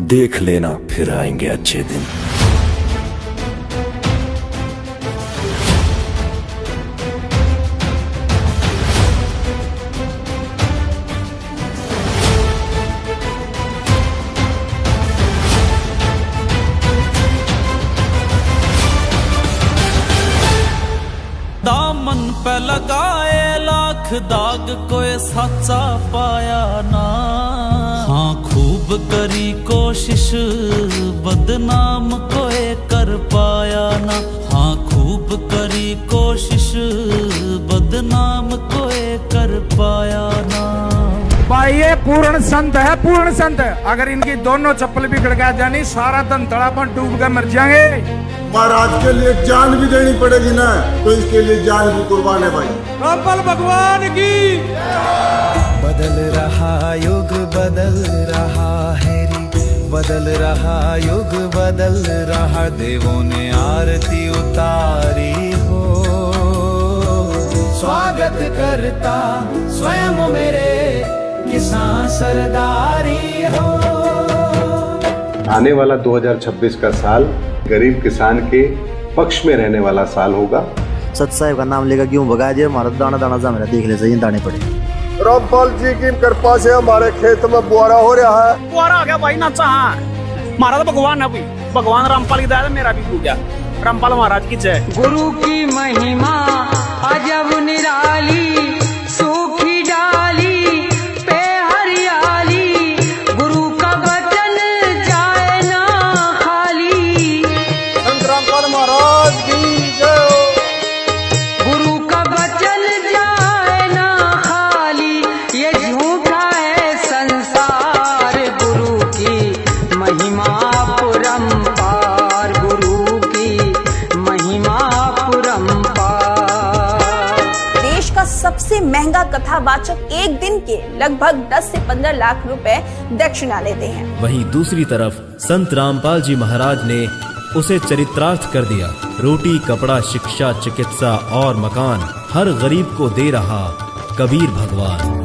देख लेना फिर आएंगे अच्छे दिन। दामन पे लगाए लाख दाग, कोई सच्चा पाया ना। हाँ खूब करी कोशिश, बदनाम कोई कर पाया ना। हाँ खूब करी कोशिश, बदनाम कोई कर पाया ना। भाई ये पूर्ण संत है, पूर्ण संत है। अगर इनकी दोनों चप्पल भी गड़का जानी, सारा धन तड़ापन डूब कर मर जाएंगे। महाराज के लिए जान भी देनी पड़ेगी ना, तो इसके लिए जान भी कुर्बान है भाई। रामपाल भगवान की। बदल रहा युग बदल रहा है रे, बदल रहा युग बदल रहा। देवों ने आरती उतारी हो, स्वागत करता स्वयं मेरे किसान सरदारी हो। आने वाला 2026 का साल गरीब किसान के पक्ष में रहने वाला साल होगा। सच साहेब का नाम लेकर क्यों भगा जे, हमारा दाना दाना जमीन देख ले सही दाने पड़े। रामपाल जी की कृपा से हमारे खेत में बुआरा हो रहा है। बुआरा आ गया भाई ना चाह, हमारा तो भगवान है भाई, भगवान रामपाल की दया से मेरा भी हो गया। रामपाल महाराज की जय। गुरु की महिमा अजब निराली, सूखी डाली पे हरियाली। गुरु का वचन जाए ना खाली। संत रामपाल महाराज की जय। गुरु का वचन जाए ना खाली, ये झूठा है संसार। गुरु की महिमा परंपार, गुरु की महिमा परंपार। देश का सबसे महंगा कथावाचक एक दिन के लगभग 10 से 15 लाख रुपए दक्षिणा लेते हैं। वहीं दूसरी तरफ संत रामपाल जी महाराज ने उसे चरितार्थ कर दिया। रोटी, कपड़ा, शिक्षा, चिकित्सा और मकान हर गरीब को दे रहा कबीर भगवान।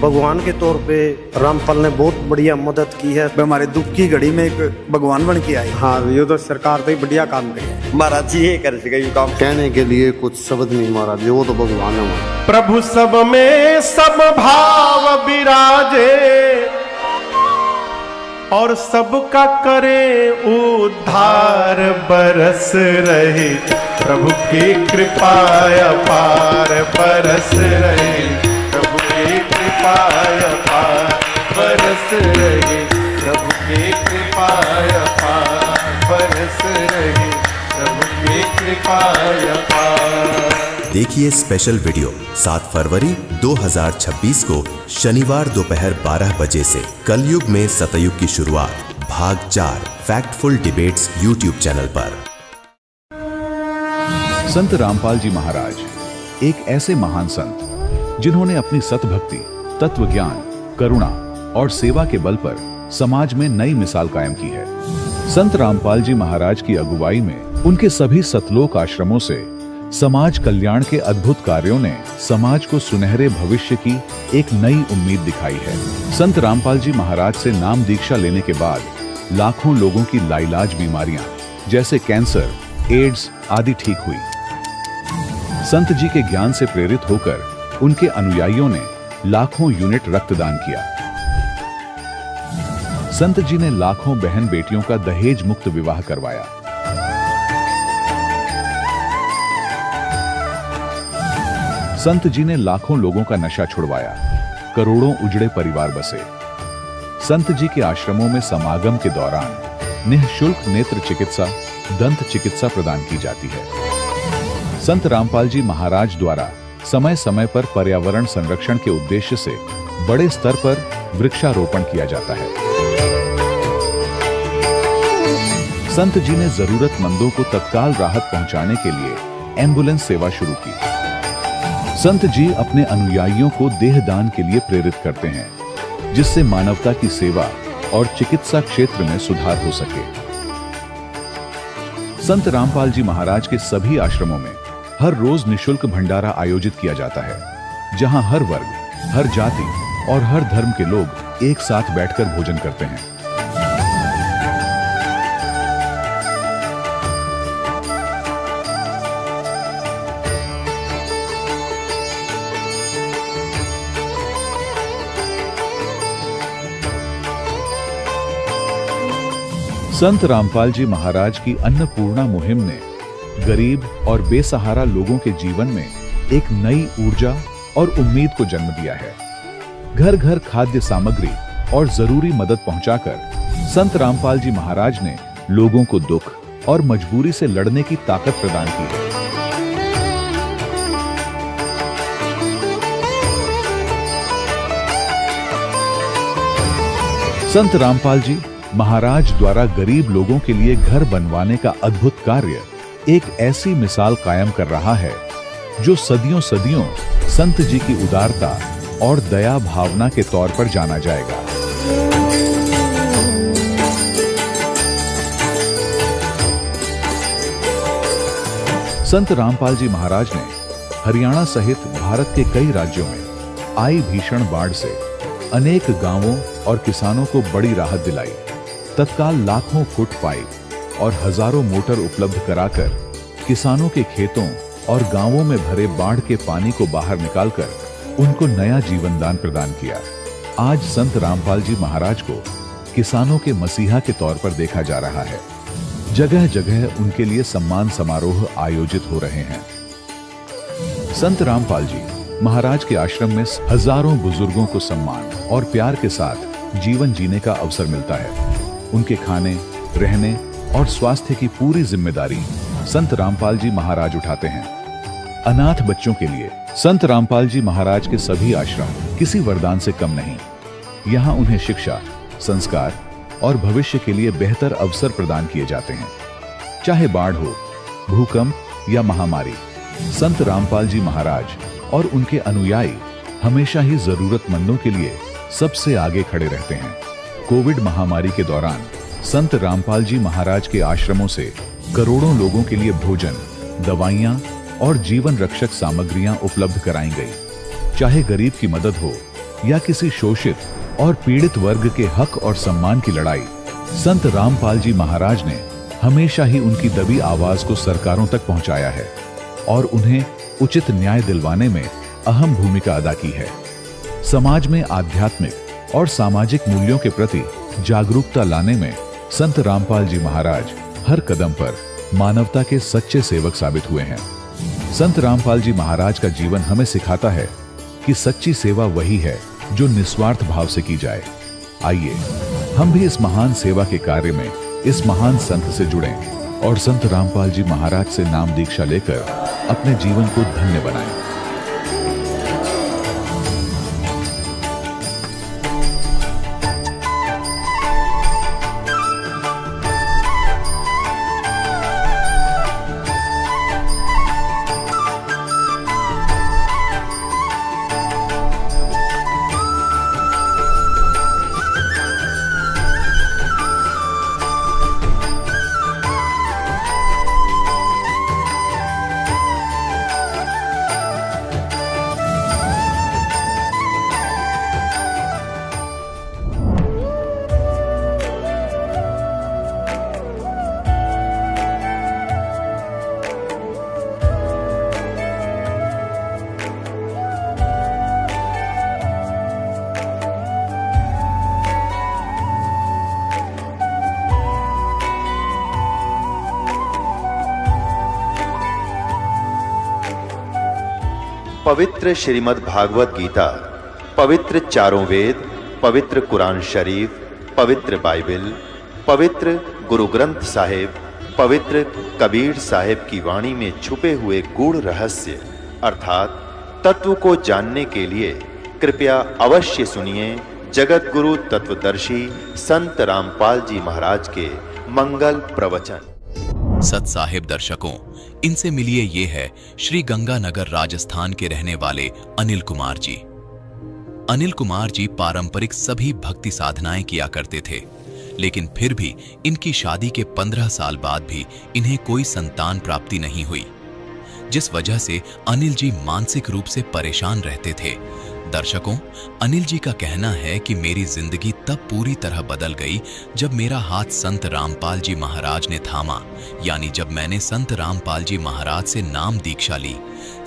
भगवान के तौर पे रामपाल ने बहुत बढ़िया मदद की है। हमारे दुख की घड़ी में एक भगवान बन के आए। हाँ ये तो सरकार तो बढ़िया काम करे। महाराज जी ये कर सके काम, कहने के लिए कुछ शब्द नहीं महाराज जी, वो तो भगवान है। प्रभु सब में सब भाव विराजे, और सबका करे उद्धार। बरस रहे प्रभु की कृपा अपार, बरस रहे प्रभु की कृपा अपार, बरस रहे प्रभु की कृपा अपार, बरस रहे प्रभु की कृपा अपार। देखिए स्पेशल वीडियो 7 फरवरी 2026 को शनिवार दोपहर 12 बजे से कलयुग में सतयुग की शुरुआत भाग 4 फैक्टफुल डिबेट्स यूट्यूब चैनल पर। संत रामपाल जी महाराज एक ऐसे महान संत जिन्होंने अपनी सतभक्ति, तत्व ज्ञान, करुणा और सेवा के बल पर समाज में नई मिसाल कायम की है। संत रामपाल जी महाराज की अगुवाई में उनके सभी सतलोक आश्रमों से समाज कल्याण के अद्भुत कार्यों ने समाज को सुनहरे भविष्य की एक नई उम्मीद दिखाई है। संत रामपाल जी महाराज से नाम दीक्षा लेने के बाद लाखों लोगों की लाइलाज बीमारियां जैसे कैंसर, एड्स आदि ठीक हुई। संत जी के ज्ञान से प्रेरित होकर उनके अनुयायियों ने लाखों यूनिट रक्तदान किया। संत जी ने लाखों बहन बेटियों का दहेज मुक्त विवाह करवाया। संत जी ने लाखों लोगों का नशा छुड़वाया, करोड़ों उजड़े परिवार बसे। संत जी के आश्रमों में समागम के दौरान निःशुल्क नेत्र चिकित्सा, दंत चिकित्सा प्रदान की जाती है। संत रामपाल जी महाराज द्वारा समय समय पर पर्यावरण संरक्षण के उद्देश्य से बड़े स्तर पर वृक्षारोपण किया जाता है। संत जी ने जरूरतमंदों को तत्काल राहत पहुंचाने के लिए एम्बुलेंस सेवा शुरू की। संत जी अपने अनुयायियों को देहदान के लिए प्रेरित करते हैं, जिससे मानवता की सेवा और चिकित्सा क्षेत्र में सुधार हो सके। संत रामपाल जी महाराज के सभी आश्रमों में हर रोज निशुल्क भंडारा आयोजित किया जाता है, जहां हर वर्ग, हर जाति और हर धर्म के लोग एक साथ बैठकर भोजन करते हैं। संत रामपाल जी महाराज की अन्नपूर्णा मुहिम ने गरीब और बेसहारा लोगों के जीवन में एक नई ऊर्जा और उम्मीद को जन्म दिया है। घर घर खाद्य सामग्री और जरूरी मदद पहुंचाकर संत रामपाल जी महाराज ने लोगों को दुख और मजबूरी से लड़ने की ताकत प्रदान की है। संत रामपाल जी महाराज द्वारा गरीब लोगों के लिए घर बनवाने का अद्भुत कार्य एक ऐसी मिसाल कायम कर रहा है जो सदियों सदियों संत जी की उदारता और दया भावना के तौर पर जाना जाएगा। संत रामपाल जी महाराज ने हरियाणा सहित भारत के कई राज्यों में आई भीषण बाढ़ से अनेक गांवों और किसानों को बड़ी राहत दिलाई। तत्काल लाखों फुट पाइप और हजारों मोटर उपलब्ध कराकर किसानों के खेतों और गांवों में भरे बाढ़ के पानी को बाहर निकालकर उनको नया जीवन दान प्रदान किया। आज संत रामपाल जी महाराज को किसानों के मसीहा के तौर पर देखा जा रहा है। जगह जगह उनके लिए सम्मान समारोह आयोजित हो रहे हैं। संत रामपाल जी महाराज के आश्रम में हजारों बुजुर्गों को सम्मान और प्यार के साथ जीवन जीने का अवसर मिलता है। उनके खाने, रहने और स्वास्थ्य की पूरी जिम्मेदारी संत रामपाल जी महाराज उठाते हैं। अनाथ बच्चों के लिए संत रामपाल जी महाराज के सभी आश्रम किसी वरदान से कम नहीं। यहाँ उन्हें शिक्षा, संस्कार और भविष्य के लिए बेहतर अवसर प्रदान किए जाते हैं। चाहे बाढ़ हो, भूकंप या महामारी, संत रामपाल जी महाराज और उनके अनुयायी हमेशा ही जरूरतमंदों के लिए सबसे आगे खड़े रहते हैं। कोविड महामारी के दौरान संत रामपाल जी महाराज के आश्रमों से करोड़ों लोगों के लिए भोजन, दवाइयां और जीवन रक्षक सामग्रियां उपलब्ध कराई गई। चाहे गरीब की मदद हो या किसी शोषित और पीड़ित वर्ग के हक और सम्मान की लड़ाई, संत रामपाल जी महाराज ने हमेशा ही उनकी दबी आवाज को सरकारों तक पहुंचाया है और उन्हें उचित न्याय दिलवाने में अहम भूमिका अदा की है। समाज में आध्यात्मिक और सामाजिक मूल्यों के प्रति जागरूकता लाने में संत रामपाल जी महाराज हर कदम पर मानवता के सच्चे सेवक साबित हुए हैं। संत रामपाल जी महाराज का जीवन हमें सिखाता है कि सच्ची सेवा वही है जो निस्वार्थ भाव से की जाए। आइए हम भी इस महान सेवा के कार्य में इस महान संत से जुड़ें और संत रामपाल जी महाराज से नाम दीक्षा लेकर अपने जीवन को धन्य बनाएं। पवित्र श्रीमद् भागवत गीता, पवित्र चारों वेद, पवित्र कुरान शरीफ, पवित्र बाइबल, पवित्र गुरु ग्रंथ साहिब, पवित्र कबीर साहिब की वाणी में छुपे हुए गूढ़ रहस्य अर्थात तत्व को जानने के लिए कृपया अवश्य सुनिए जगत गुरु तत्वदर्शी संत रामपाल जी महाराज के मंगल प्रवचन। सत साहिब दर्शकों, इनसे मिलिए, ये है श्री गंगानगर राजस्थान के रहने वाले अनिल कुमार जी। अनिल कुमार जी पारंपरिक सभी भक्ति साधनाएं किया करते थे, लेकिन फिर भी इनकी शादी के 15 साल बाद भी इन्हें कोई संतान प्राप्ति नहीं हुई, जिस वजह से अनिल जी मानसिक रूप से परेशान रहते थे। दर्शकों, अनिल जी का कहना है कि मेरी जिंदगी तब पूरी तरह बदल गई जब मेरा हाथ संत रामपाल जी महाराज ने थामा, यानी जब मैंने संत रामपाल जी महाराज से नाम दीक्षा ली।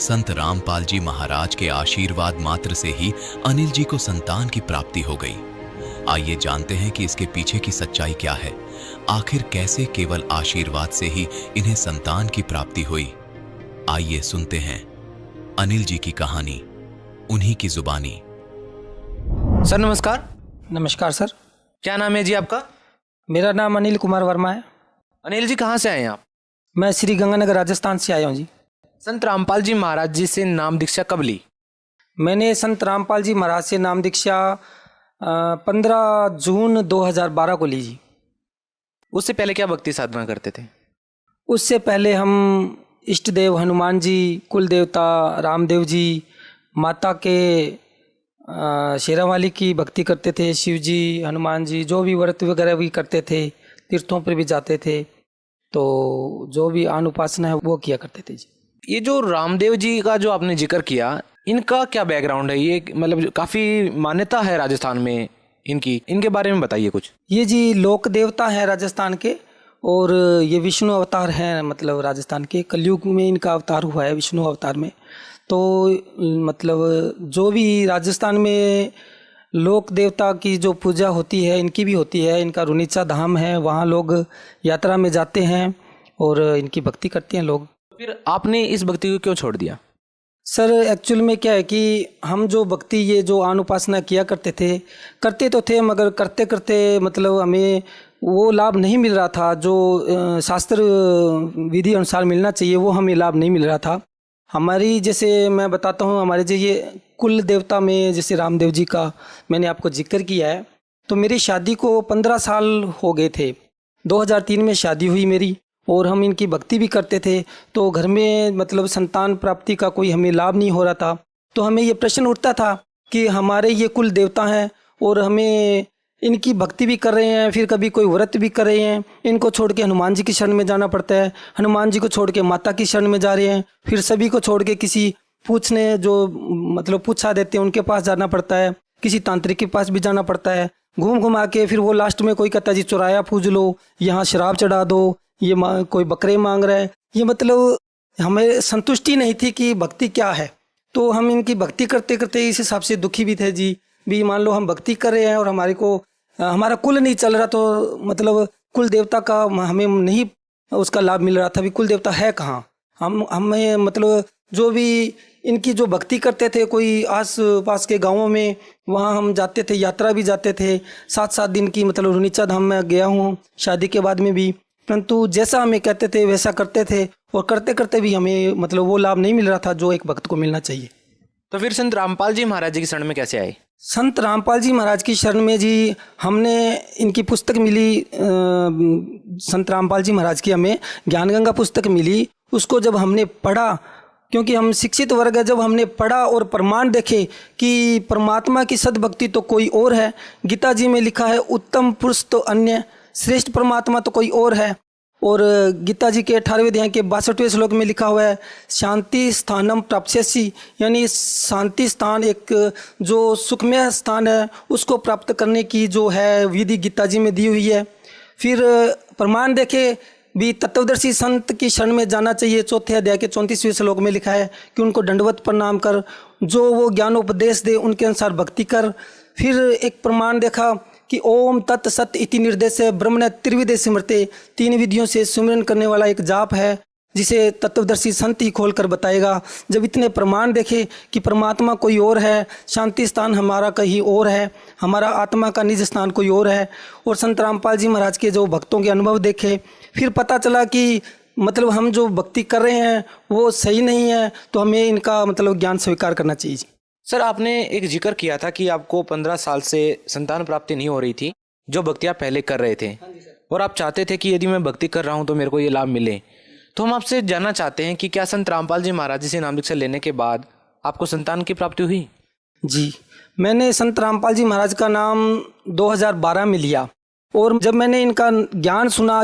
संत रामपाल जी महाराज के आशीर्वाद मात्र से ही अनिल जी को संतान की प्राप्ति हो गई। आइए जानते हैं कि इसके पीछे की सच्चाई क्या है। आखिर कैसे केवल आशीर्वाद से ही इन्हें संतान की प्राप्ति हुई। आइए सुनते हैं अनिल जी की कहानी, उन्हीं की जुबानी। सर नमस्कार। नमस्कार सर। क्या नाम है जी आपका? मेरा नाम अनिल कुमार वर्मा है। अनिल जी कहाँ से आए हैं आप? मैं श्री गंगानगर राजस्थान से आया हूँ जी। संत रामपाल जी महाराज जी से नाम दीक्षा कब ली? मैंने संत रामपाल जी महाराज से नाम दीक्षा 15 जून 2012 को ली जी। उससे पहले क्या भक्ति साधना करते थे? उससे पहले हम इष्ट देव हनुमान जी, कुल देवता रामदेव जी, माता के शेरावाली की भक्ति करते थे, शिव जी, हनुमान जी, जो भी व्रत वगैरह भी करते थे, तीर्थों पर भी जाते थे, तो जो भी आन उपासना है वो किया करते थे जी। ये जो रामदेव जी का जो आपने जिक्र किया, इनका क्या बैकग्राउंड है? ये मतलब काफ़ी मान्यता है राजस्थान में इनकी, इनके बारे में बताइए कुछ। ये जी लोक देवता है राजस्थान के, और ये विष्णु अवतार हैं, मतलब राजस्थान के कलयुग में इनका अवतार हुआ है, विष्णु अवतार में। तो मतलब जो भी राजस्थान में लोक देवता की जो पूजा होती है, इनकी भी होती है। इनका रुनीचा धाम है, वहाँ लोग यात्रा में जाते हैं और इनकी भक्ति करते हैं लोग। फिर आपने इस भक्ति को क्यों छोड़ दिया? सर एक्चुअल में क्या है कि हम जो भक्ति, ये जो आन उपासना किया करते तो थे, मगर करते करते मतलब हमें वो लाभ नहीं मिल रहा था जो शास्त्र विधि अनुसार मिलना चाहिए, वो हमें लाभ नहीं मिल रहा था। हमारी, जैसे मैं बताता हूँ, हमारे जो ये कुल देवता में जैसे रामदेव जी का मैंने आपको जिक्र किया है, तो मेरी शादी को 15 साल हो गए थे। 2003 में शादी हुई मेरी, और हम इनकी भक्ति भी करते थे, तो घर में मतलब संतान प्राप्ति का कोई हमें लाभ नहीं हो रहा था। तो हमें ये प्रश्न उठता था कि हमारे ये कुल देवता हैं और हमें इनकी भक्ति भी कर रहे हैं, फिर कभी कोई व्रत भी कर रहे हैं, इनको छोड़ के हनुमान जी की शरण में जाना पड़ता है, हनुमान जी को छोड़ के माता की शरण में जा रहे हैं, फिर सभी को छोड़ के किसी पूछने जो मतलब पूछा देते हैं उनके पास जाना पड़ता है, किसी तांत्रिक के पास भी जाना पड़ता है, घूम घुमा के फिर वो लास्ट में कोई कहता है जी चौराया पूज लो, यहाँ शराब चढ़ा दो, ये कोई बकरे मांग रहा है। ये मतलब हमें संतुष्टि नहीं थी कि भक्ति क्या है। तो हम इनकी भक्ति करते करते इस हिसाब से दुखी भी थे जी। भी मान लो हम भक्ति कर रहे हैं और हमारा कुल नहीं चल रहा, तो मतलब कुल देवता का हमें नहीं उसका लाभ मिल रहा था। भी कुल देवता है कहाँ? हमें मतलब जो भी इनकी जो भक्ति करते थे, कोई आस पास के गांवों में, वहाँ हम जाते थे, यात्रा भी जाते थे, 7-7 दिन की, मतलब रुनीचा धाम में गया हूँ शादी के बाद में भी, परंतु जैसा हमें कहते थे वैसा करते थे, और करते करते भी हमें मतलब वो लाभ नहीं मिल रहा था जो एक भक्त को मिलना चाहिए। तो फिर संत रामपाल जी महाराज जी की शरण में कैसे आए? संत रामपाल जी महाराज की शरण में जी हमने इनकी पुस्तक मिली, संत रामपाल जी महाराज की हमें ज्ञानगंगा पुस्तक मिली। उसको जब हमने पढ़ा, क्योंकि हम शिक्षित वर्ग है, जब हमने पढ़ा और प्रमाण देखे कि परमात्मा की सद्भक्ति तो कोई और है। गीता जी में लिखा है उत्तम पुरुष तो अन्य, श्रेष्ठ परमात्मा तो कोई और है। और गीता जी के 18वें अध्याय के 62वें श्लोक में लिखा हुआ है शांति स्थानम प्राप्स्यसि, यानी शांति स्थान एक जो सुखमय स्थान है उसको प्राप्त करने की जो है विधि गीता जी में दी हुई है। फिर प्रमाण देखे भी तत्वदर्शी संत की शरण में जाना चाहिए। 4थे अध्याय के 34वें श्लोक में लिखा है कि उनको दंडवत प्रणाम कर, जो वो ज्ञानोपदेश दे उनके अनुसार भक्ति कर। फिर एक प्रमाण देखा कि ओम तत् सत इति निर्देश ब्रह्मण त्रिविधे स्मृते, 3 विधियों से सुमिरन करने वाला एक जाप है जिसे तत्वदर्शी संत ही खोल कर बताएगा। जब इतने प्रमाण देखे कि परमात्मा कोई और है, शांति स्थान हमारा कहीं और है, हमारा आत्मा का निज स्थान कोई और है, और संत रामपाल जी महाराज के जो भक्तों के अनुभव देखे, फिर पता चला कि मतलब हम जो भक्ति कर रहे हैं वो सही नहीं है, तो हमें इनका मतलब ज्ञान स्वीकार करना चाहिए। सर आपने एक जिक्र किया था कि आपको 15 साल से संतान प्राप्ति नहीं हो रही थी, जो भक्ति आप पहले कर रहे थे, और आप चाहते थे कि यदि मैं भक्ति कर रहा हूँ तो मेरे को ये लाभ मिले। तो हम आपसे जानना चाहते हैं कि क्या संत रामपाल जी महाराज जी से नाम दीक्षा लेने के बाद आपको संतान की प्राप्ति हुई? जी, मैंने संत रामपाल जी महाराज का नाम 2012 में लिया, और जब मैंने इनका ज्ञान सुना,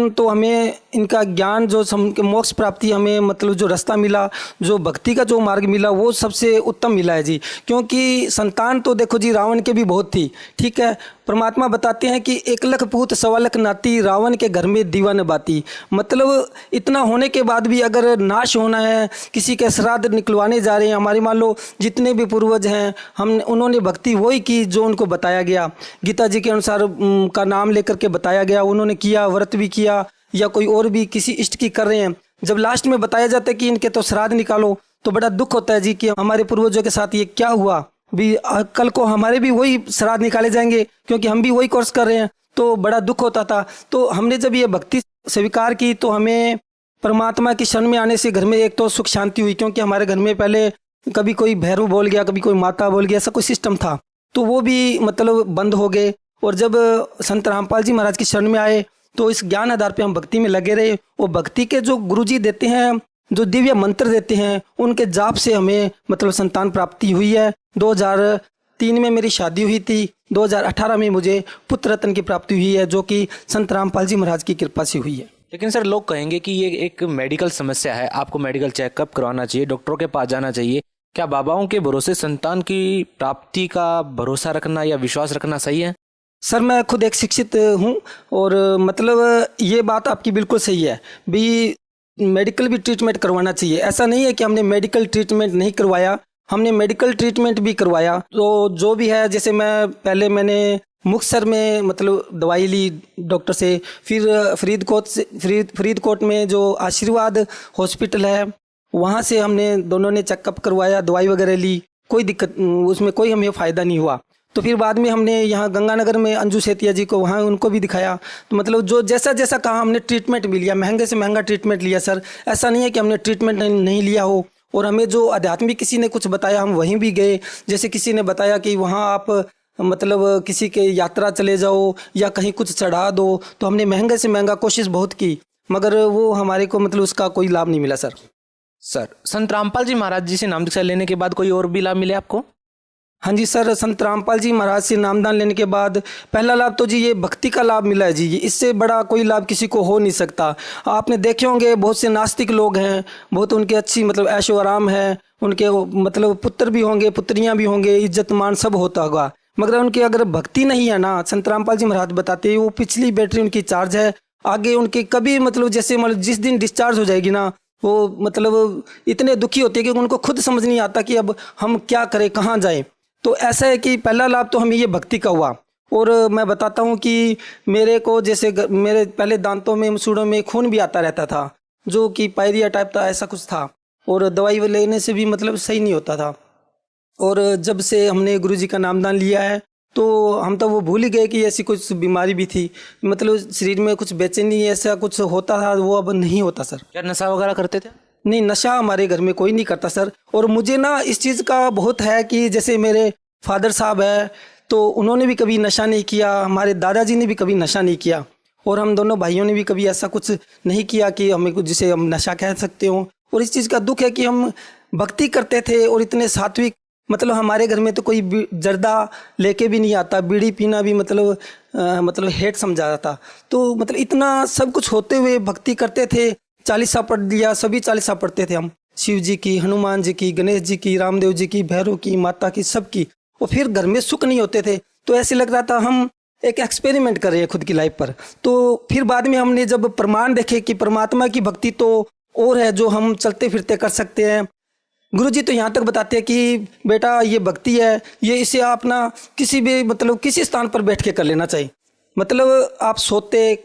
तो हमें इनका ज्ञान जो मोक्ष प्राप्ति हमें मतलब जो रास्ता मिला, जो भक्ति का जो मार्ग मिला, वो सबसे उत्तम मिला है जी। क्योंकि संतान तो देखो जी रावण के भी बहुत थी, ठीक है। परमात्मा बताते हैं कि 1 लाख पूत 1.25 लाख नाती, रावण के घर में दीवान बाती। मतलब इतना होने के बाद भी अगर नाश होना है, किसी के श्राद्ध निकलवाने जा रहे हैं, हमारे मान लो जितने भी पूर्वज हैं, उन्होंने भक्ति वही की जो उनको बताया गया, गीता जी के अनुसार का नाम लेकर के बताया गया, उन्होंने किया, व्रत भी किया, या कोई और भी किसी इष्ट की कर रहे हैं। जब लास्ट में बताया जाता है कि इनके तो श्राद्ध निकालो, तो बड़ा दुख होता है जी कि हमारे पूर्वजों के साथ ये क्या हुआ, भी कल को हमारे भी वही श्राद्ध निकाले जाएंगे, क्योंकि हम भी वही कोर्स कर रहे हैं। तो बड़ा दुख होता था। तो हमने जब ये भक्ति स्वीकार की, तो हमें परमात्मा की शरण में आने से घर में एक तो सुख शांति हुई, क्योंकि हमारे घर में पहले कभी कोई भैरव बोल गया, कभी कोई माता बोल गया, ऐसा कोई सिस्टम था, तो वो भी मतलब बंद हो गए। और जब संत रामपाल जी महाराज की शरण में आए, तो इस ज्ञान आधार पे हम भक्ति में लगे रहे। वो भक्ति के जो गुरुजी देते हैं, जो दिव्य मंत्र देते हैं, उनके जाप से हमें मतलब संतान प्राप्ति हुई है। 2003 में मेरी शादी हुई थी, 2018 में मुझे पुत्र रत्न की प्राप्ति हुई है, जो कि संत रामपाल जी महाराज की कृपा से हुई है। लेकिन सर, लोग कहेंगे कि ये एक मेडिकल समस्या है, आपको मेडिकल चेकअप करवाना चाहिए, डॉक्टरों के पास जाना चाहिए। क्या बाबाओं के भरोसे संतान की प्राप्ति का भरोसा रखना या विश्वास रखना सही है? सर, मैं खुद एक शिक्षित हूँ, और मतलब ये बात आपकी बिल्कुल सही है भी, मेडिकल भी ट्रीटमेंट करवाना चाहिए। ऐसा नहीं है कि हमने मेडिकल ट्रीटमेंट नहीं करवाया, हमने मेडिकल ट्रीटमेंट भी करवाया। तो जो भी है, जैसे मैंने मुक्तसर में मतलब दवाई ली डॉक्टर से, फिर फरीदकोट में जो आशीर्वाद हॉस्पिटल है, वहाँ से हमने दोनों ने चेकअप करवाया, दवाई वगैरह ली, कोई दिक्कत उसमें कोई हमें फ़ायदा नहीं हुआ। तो फिर बाद में हमने यहाँ गंगानगर में अंजू सेतिया जी को, वहाँ उनको भी दिखाया। तो मतलब जो जैसा जैसा कहा हमने ट्रीटमेंट भी लिया, महंगे से महंगा ट्रीटमेंट लिया सर। ऐसा नहीं है कि हमने ट्रीटमेंट नहीं लिया हो। और हमें जो आध्यात्मिक किसी ने कुछ बताया, हम वहीं भी गए। जैसे किसी ने बताया कि वहाँ आप मतलब किसी के यात्रा चले जाओ या कहीं कुछ चढ़ा दो, तो हमने महंगे से महंगा कोशिश बहुत की, मगर वो हमारे को मतलब उसका कोई लाभ नहीं मिला सर। संत रामपाल जी महाराज जी से नाम दीक्षा लेने के बाद कोई और भी लाभ मिले आपको? हाँ जी सर, संत रामपाल जी महाराज से नामदान लेने के बाद पहला लाभ तो जी ये भक्ति का लाभ मिला है जी। इससे बड़ा कोई लाभ किसी को हो नहीं सकता। आपने देखे होंगे बहुत से नास्तिक लोग हैं, बहुत उनके अच्छी मतलब ऐशो आराम है, उनके मतलब पुत्र भी होंगे, पुत्रियां भी होंगे, इज्जत मान सब होता होगा, मगर उनकी अगर भक्ति नहीं है ना, संत रामपाल जी महाराज बताते हैं वो पिछली बैटरी उनकी चार्ज है, आगे उनकी कभी मतलब जैसे मतलब जिस दिन डिस्चार्ज हो जाएगी ना, वो मतलब इतने दुखी होते हैं कि उनको खुद समझ नहीं आता कि अब हम क्या करें, कहाँ जाएं। तो ऐसा है कि पहला लाभ तो हमें ये भक्ति का हुआ। और मैं बताता हूँ कि मेरे को जैसे मेरे पहले दांतों में सूढ़ों में खून भी आता रहता था, जो कि पायरिया टाइप था, ऐसा कुछ था, और दवाई लेने से भी मतलब सही नहीं होता था। और जब से हमने गुरुजी का नामदान लिया है, तो हम तो वो भूल ही गए कि ऐसी कुछ बीमारी भी थी, मतलब शरीर में कुछ बेचैनी ऐसा कुछ होता था, वो अब नहीं होता सर। क्या नशा वगैरह करते थे? नहीं, नशा हमारे घर में कोई नहीं करता सर। और मुझे ना इस चीज़ का बहुत है कि जैसे मेरे फादर साहब है, तो उन्होंने भी कभी नशा नहीं किया, हमारे दादाजी ने भी कभी नशा नहीं किया, और हम दोनों भाइयों ने भी कभी ऐसा कुछ नहीं किया कि हमें कुछ जिसे हम नशा कह सकते हो। और इस चीज़ का दुख है कि हम भक्ति करते थे और इतने सात्विक, मतलब हमारे घर में तो कोई जर्दा लेके भी नहीं आता, बीड़ी पीना भी मतलब हेट समझा जाता। तो मतलब इतना सब कुछ होते हुए भक्ति करते थे। 40 पढ़ लिया, सभी 40 पढ़ते थे हम, शिव जी की, हनुमान जी की, गणेश जी की, रामदेव जी की, भैरव की, माता की, सबकी। और फिर घर में सुख नहीं होते थे, तो ऐसे लग रहा था हम एक एक्सपेरिमेंट कर रहे हैं खुद की लाइफ पर। तो फिर बाद में हमने जब प्रमाण देखे कि परमात्मा की भक्ति तो और है जो हम चलते फिरते कर सकते हैं। गुरुजी तो यहाँ तक बताते हैं कि बेटा ये भक्ति है, ये इसे आप ना किसी भी मतलब किसी स्थान पर बैठ के कर लेना चाहिए। मतलब आप सोते,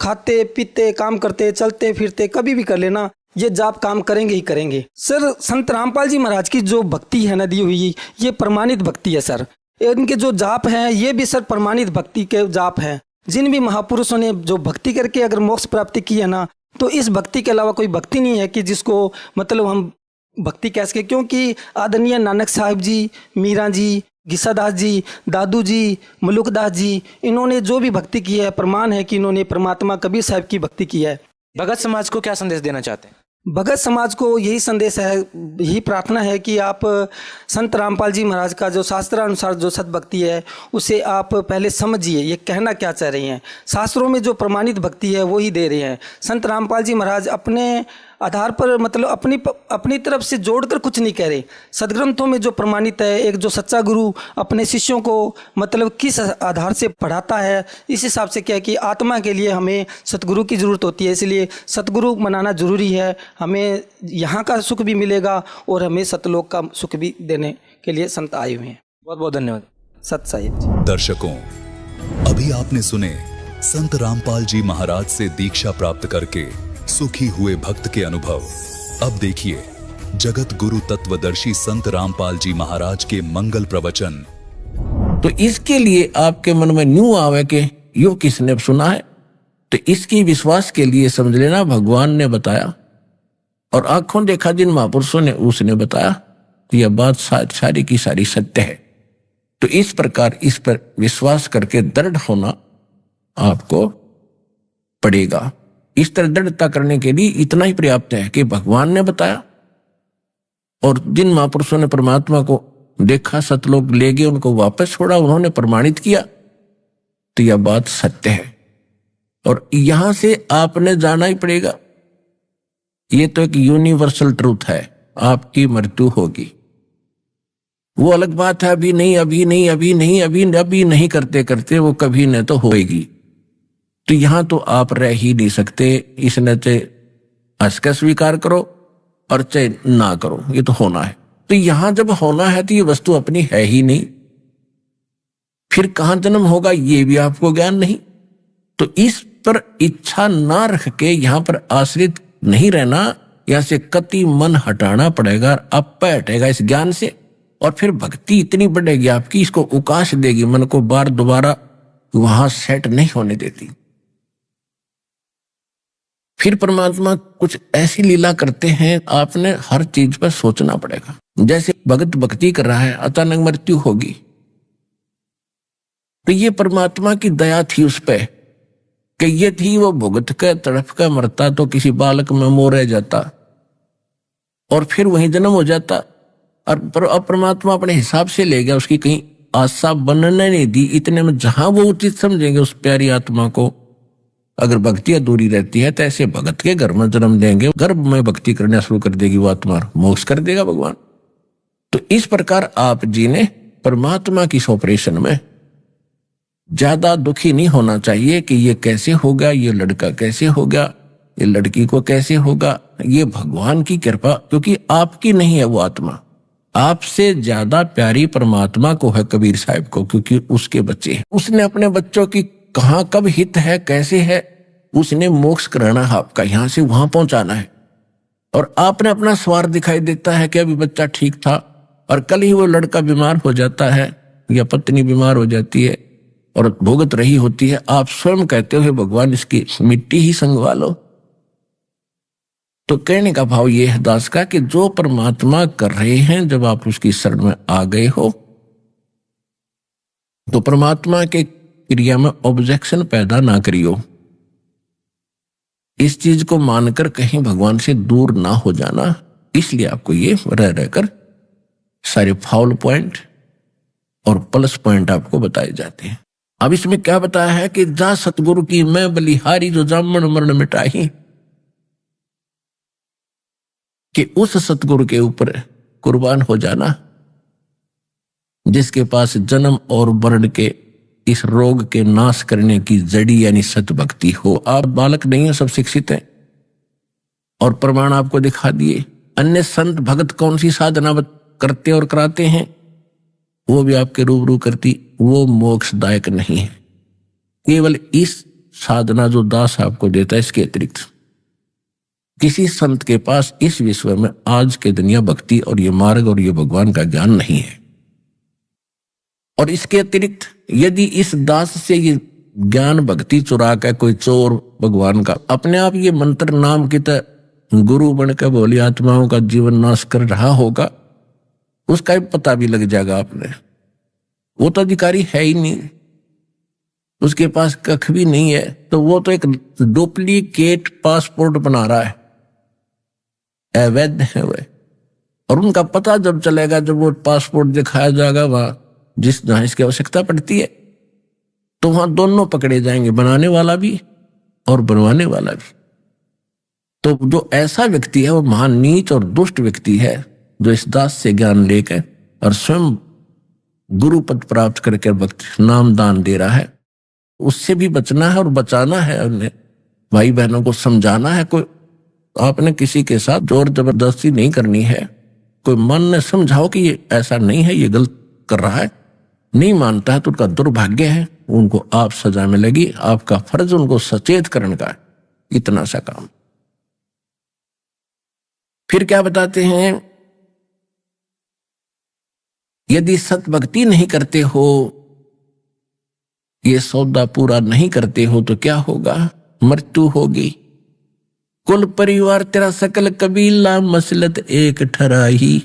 खाते, पीते, काम करते, चलते फिरते कभी भी कर लेना, ये जाप काम करेंगे ही करेंगे। सर, संत रामपाल जी महाराज की जो भक्ति है ना दी हुई, ये प्रमाणित भक्ति है सर। इनके जो जाप हैं ये भी सर प्रमाणित भक्ति के जाप हैं। जिन भी महापुरुषों ने जो भक्ति करके अगर मोक्ष प्राप्ति की है ना, तो इस भक्ति के अलावा कोई भक्ति नहीं है कि जिसको मतलब हम भक्ति कह सके। क्योंकि आदरणीय नानक साहिब जी, मीरा जी, घिसादास जी, दादू जी, मलुकदास जी, इन्होंने जो भी भक्ति की है, प्रमाण है कि इन्होंने परमात्मा कबीर साहब की भक्ति की है। भगत समाज को क्या संदेश देना चाहते हैं? भगत समाज को यही संदेश है, यही प्रार्थना है कि आप संत रामपाल जी महाराज का जो शास्त्रानुसार जो सतभक्ति है उसे आप पहले समझिए, ये कहना क्या चाह रही हैं। शास्त्रों में जो प्रमाणित भक्ति है वो ही दे रहे हैं। संत रामपाल जी महाराज अपने आधार पर मतलब अपनी तरफ से जोड़कर कुछ नहीं कह रहे। सदग्रंथों में जो प्रमाणित है, एक जो सच्चा गुरु अपने शिष्यों को मतलब किस आधार से पढ़ाता है, इस हिसाब से क्या है कि आत्मा के लिए हमें सतगुरु की ज़रूरत होती है। इसलिए सतगुरु मनाना जरूरी है। हमें यहाँ का सुख भी मिलेगा और हमें सतलोक का सुख भी देने के लिए संत आए हुए हैं। बहुत बहुत धन्यवाद। सत साहिब। दर्शकों, अभी आपने सुने संत रामपाल जी महाराज से दीक्षा प्राप्त करके सुखी हुए भक्त के अनुभव। अब देखिए जगत गुरु तत्वदर्शी संत रामपाल जी महाराज के मंगल प्रवचन। तो इसके लिए आपके मन में न्यू आवे कि यो किसने सुना है, तो इसकी विश्वास के लिए समझ लेना भगवान ने बताया और आंखों देखा जिन महापुरुषों ने उसने बताया, तो यह बात सारी की सारी सत्य है। तो इस प्रकार इस पर विश्वास करके दृढ़ होना आपको पड़ेगा। इस तरह दृढ़ता करने के लिए इतना ही पर्याप्त है कि भगवान ने बताया और जिन महापुरुषों ने परमात्मा को देखा, सतलोक ले गए, उनको वापस छोड़ा, उन्होंने प्रमाणित किया, तो यह बात सत्य है और यहां से आपने जाना ही पड़ेगा। ये तो एक यूनिवर्सल ट्रूथ है, आपकी मृत्यु होगी। वो अलग बात है, अभी नहीं करते करते वो कभी न तो होएगी। तो यहां तो आप रह ही नहीं सकते। इसने चाहे हंस कर स्वीकार करो और चाहे ना करो, ये तो होना है। तो यहां जब होना है तो ये वस्तु अपनी है ही नहीं, फिर कहां जन्म होगा ये भी आपको ज्ञान नहीं। तो इस पर इच्छा ना रख के यहां पर आश्रित नहीं रहना, यहां से कति मन हटाना पड़ेगा। अब हटेगा इस ज्ञान से और फिर भक्ति इतनी बढ़ेगी आपकी, इसको उकाश देगी, मन को बार दोबारा वहां सेट नहीं होने देती। फिर परमात्मा कुछ ऐसी लीला करते हैं, आपने हर चीज पर सोचना पड़ेगा। जैसे भगत भक्ति कर रहा है, अचानक मृत्यु होगी, तो ये परमात्मा की दया थी उस पे कि ये थी वो भुगत के तड़प का मरता तो किसी बालक में मोह रह जाता और फिर वहीं जन्म हो जाता। और अब परमात्मा अपने हिसाब से ले गया, उसकी कहीं आशा बनने नहीं दी। इतने में जहां वो उचित समझेंगे उस प्यारी आत्मा को, अगर भक्ति अधूरी रहती है तो ऐसे भगत के घर में जन्म देंगे, गर्भ में भक्ति करना शुरू कर देगी वो आत्मा, मोक्ष कर देगा भगवान। तो इस प्रकार आप जी ने परमात्मा की ऑपरेशन में ज्यादा दुखी नहीं होना चाहिए कि ये कैसे होगा, ये लड़का कैसे होगा, ये लड़की को कैसे होगा। ये भगवान की कृपा, क्योंकि आपकी नहीं है वो आत्मा, आपसे ज्यादा प्यारी परमात्मा को है कबीर साहब को, क्योंकि उसके बच्चे हैं। उसने अपने बच्चों की कहां कब हित है, कैसे है, उसने मोक्ष कराना है आपका, यहां से वहां पहुंचाना है। और आपने अपना स्वार्थ दिखाई देता है कि अभी बच्चा ठीक था और कल ही वो लड़का बीमार हो जाता है या पत्नी बीमार हो जाती है और भुगत रही होती है। आप स्वयं कहते हो भगवान इसकी मिट्टी ही संगवा लो। तो कहने का भाव ये है दास का कि जो परमात्मा कर रहे हैं, जब आप उसकी शरण में आ गए हो तो परमात्मा के क्रिया में ऑब्जेक्शन पैदा ना करियो। इस चीज को मानकर कहीं भगवान से दूर ना हो जाना, इसलिए आपको ये रह रहकर सारे फाउल पॉइंट और प्लस पॉइंट आपको बताए जाते हैं। अब इसमें क्या बताया है कि जा सतगुरु की मैं बलिहारी जो जामन मरण मिटाही, कि उस सतगुरु के ऊपर कुर्बान हो जाना जिसके पास जन्म और मरण के इस रोग के नाश करने की जड़ी यानी सतभक्ति हो। आप बालक नहीं हो, सब शिक्षित हैं और प्रमाण आपको दिखा दिए। अन्य संत भगत कौन सी साधना करते और कराते हैं, वो भी आपके रूबरू करती, वो मोक्षदायक नहीं है। केवल इस साधना जो दास आपको देता है, इसके अतिरिक्त किसी संत के पास इस विश्व में आज के दिन यह भक्ति और ये मार्ग और ये भगवान का ज्ञान नहीं है। और इसके अतिरिक्त यदि इस दास से ये ज्ञान भक्ति चुरा कर कोई चोर भगवान का अपने आप ये मंत्र नाम की तरह गुरु बनकर भोली आत्माओं का जीवन नाश कर रहा होगा, उसका भी पता भी लग जाएगा आपने। वो तो अधिकारी है ही नहीं, उसके पास कख भी नहीं है, तो वो तो एक डुप्लीकेट पासपोर्ट बना रहा है, अवैध है वह। और उनका पता जब चलेगा, जब वो पासपोर्ट दिखाया जाएगा वहां जहां इसकी आवश्यकता पड़ती है, तो वहां दोनों पकड़े जाएंगे, बनाने वाला भी और बनवाने वाला भी। तो जो ऐसा व्यक्ति है वो महान नीच और दुष्ट व्यक्ति है, जो इस दास से ज्ञान लेकर और स्वयं गुरु पद प्राप्त करके वक्त नाम दान दे रहा है। उससे भी बचना है और बचाना है, उन्हें भाई बहनों को समझाना है। कोई आपने किसी के साथ जोर जबरदस्ती नहीं करनी है, कोई मन ने समझाओ कि ये ऐसा नहीं है, ये गलत कर रहा है, नहीं मानता है तो उनका दुर्भाग्य है, उनको आप सजा में लगी, आपका फर्ज उनको सचेत करने का है, इतना सा काम। फिर क्या बताते हैं, यदि सतभक्ति नहीं करते हो, ये सौदा पूरा नहीं करते हो तो क्या होगा, मृत्यु होगी। कुल परिवार तेरा सकल कबीला मसलत एक ठराही,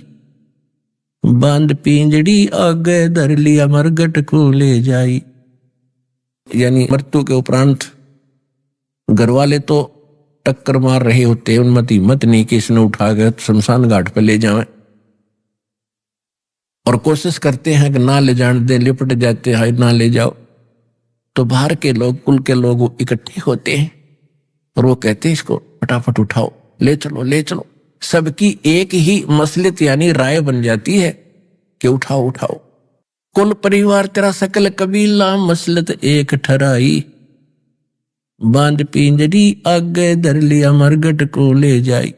बांध पिंजड़ी आगे धर लिया मरगट को ले जाई। यानी मृत्यु के उपरांत घर वाले तो टक्कर मार रहे होते, उन्मति मत नहीं कि इसने उठा कर शमशान घाट पर ले जाएं, और कोशिश करते हैं कि ना ले जाने दें, लिपट जाते हैं ना ले जाओ। तो बाहर के लोग, कुल के लोग इकट्ठे होते हैं और वो कहते हैं इसको फटाफट उठाओ, ले चलो ले चलो। सबकी एक ही मसलत यानी राय बन जाती है कि उठाओ उठाओ। कुल परिवार तेरा सकल कबीला मसलत एक ठराई, बांध पिंजरी आगे धर लिया मरगट को ले जाई।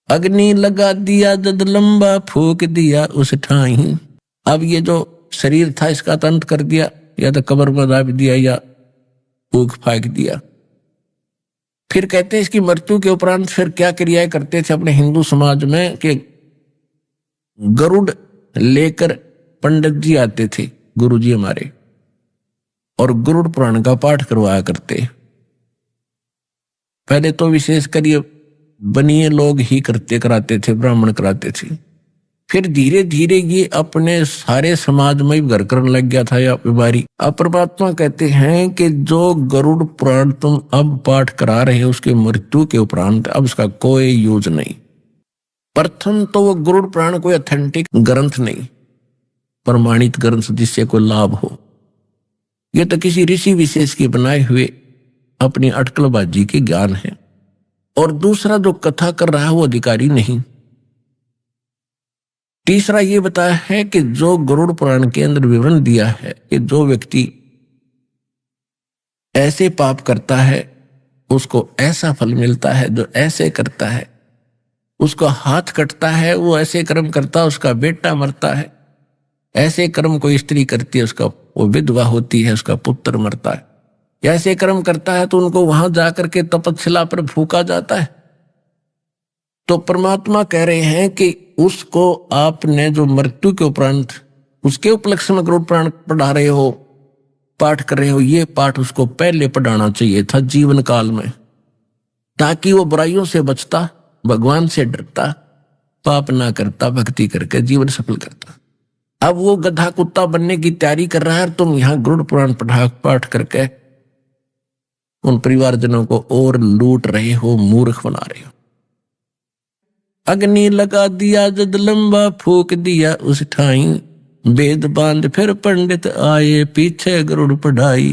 अग्नि लगा दिया जद लंबा फूक दिया उस ठाई। अब ये जो शरीर था इसका तो अंत कर दिया, या तो कब्र में दाब दिया या फूक फाक दिया। फिर कहते हैं इसकी मृत्यु के उपरांत फिर क्या क्रियाएं करते थे अपने हिंदू समाज में, कि गरुड़ लेकर पंडित जी आते थे, गुरु जी हमारे, और गरुड़ पुराण का पाठ करवाया करते। पहले तो विशेषकर ये बनिए लोग ही कराते थे, ब्राह्मण कराते थे। फिर धीरे धीरे ये अपने सारे समाज में घर करने लग गया था या बीमारी। अब परमात्मा कहते हैं कि जो गरुड़ पुराण तुम अब पाठ करा रहे हो, उसके मृत्यु के उपरांत अब उसका कोई यूज नहीं। प्रथम तो वो गरुड़ पुराण कोई ऑथेंटिक ग्रंथ नहीं, प्रमाणित ग्रंथ जिससे कोई लाभ हो। ये तो किसी ऋषि विशेष के बनाए हुए अपनी अटकलबाजी के ज्ञान है। और दूसरा जो कथा कर रहा है वो अधिकारी नहीं। तीसरा ये बताया है कि जो गरुड़ पुराण के अंदर विवरण दिया है कि जो व्यक्ति ऐसे पाप करता है उसको ऐसा फल मिलता है, जो ऐसे करता है उसका हाथ कटता है, वो ऐसे कर्म करता है उसका बेटा मरता है, ऐसे कर्म कोई स्त्री करती है उसका वो विधवा होती है, उसका पुत्र मरता है, ऐसे कर्म करता है तो उनको वहां जाकर के तपस्या पर फूका जाता है। तो परमात्मा कह रहे हैं कि उसको आपने जो मृत्यु के उपरांत उसके उपलक्ष्य में गरुड़ पुराण पढ़ा रहे हो, पाठ कर रहे हो, ये पाठ उसको पहले पढ़ाना चाहिए था जीवन काल में, ताकि वो बुराइयों से बचता, भगवान से डरता, पाप ना करता, भक्ति करके जीवन सफल करता। अब वो गधा कुत्ता बनने की तैयारी कर रहा है, तुम यहाँ गरुड़ पुराण पाठ करके उन परिवारजनों को और लूट रहे हो, मूर्ख बना रहे हो। अग्नि लगा दिया जद लंबा फूक दिया उस ठाई, वेद बांध फिर पंडित आए पीछे गरुड़ पढ़ाई।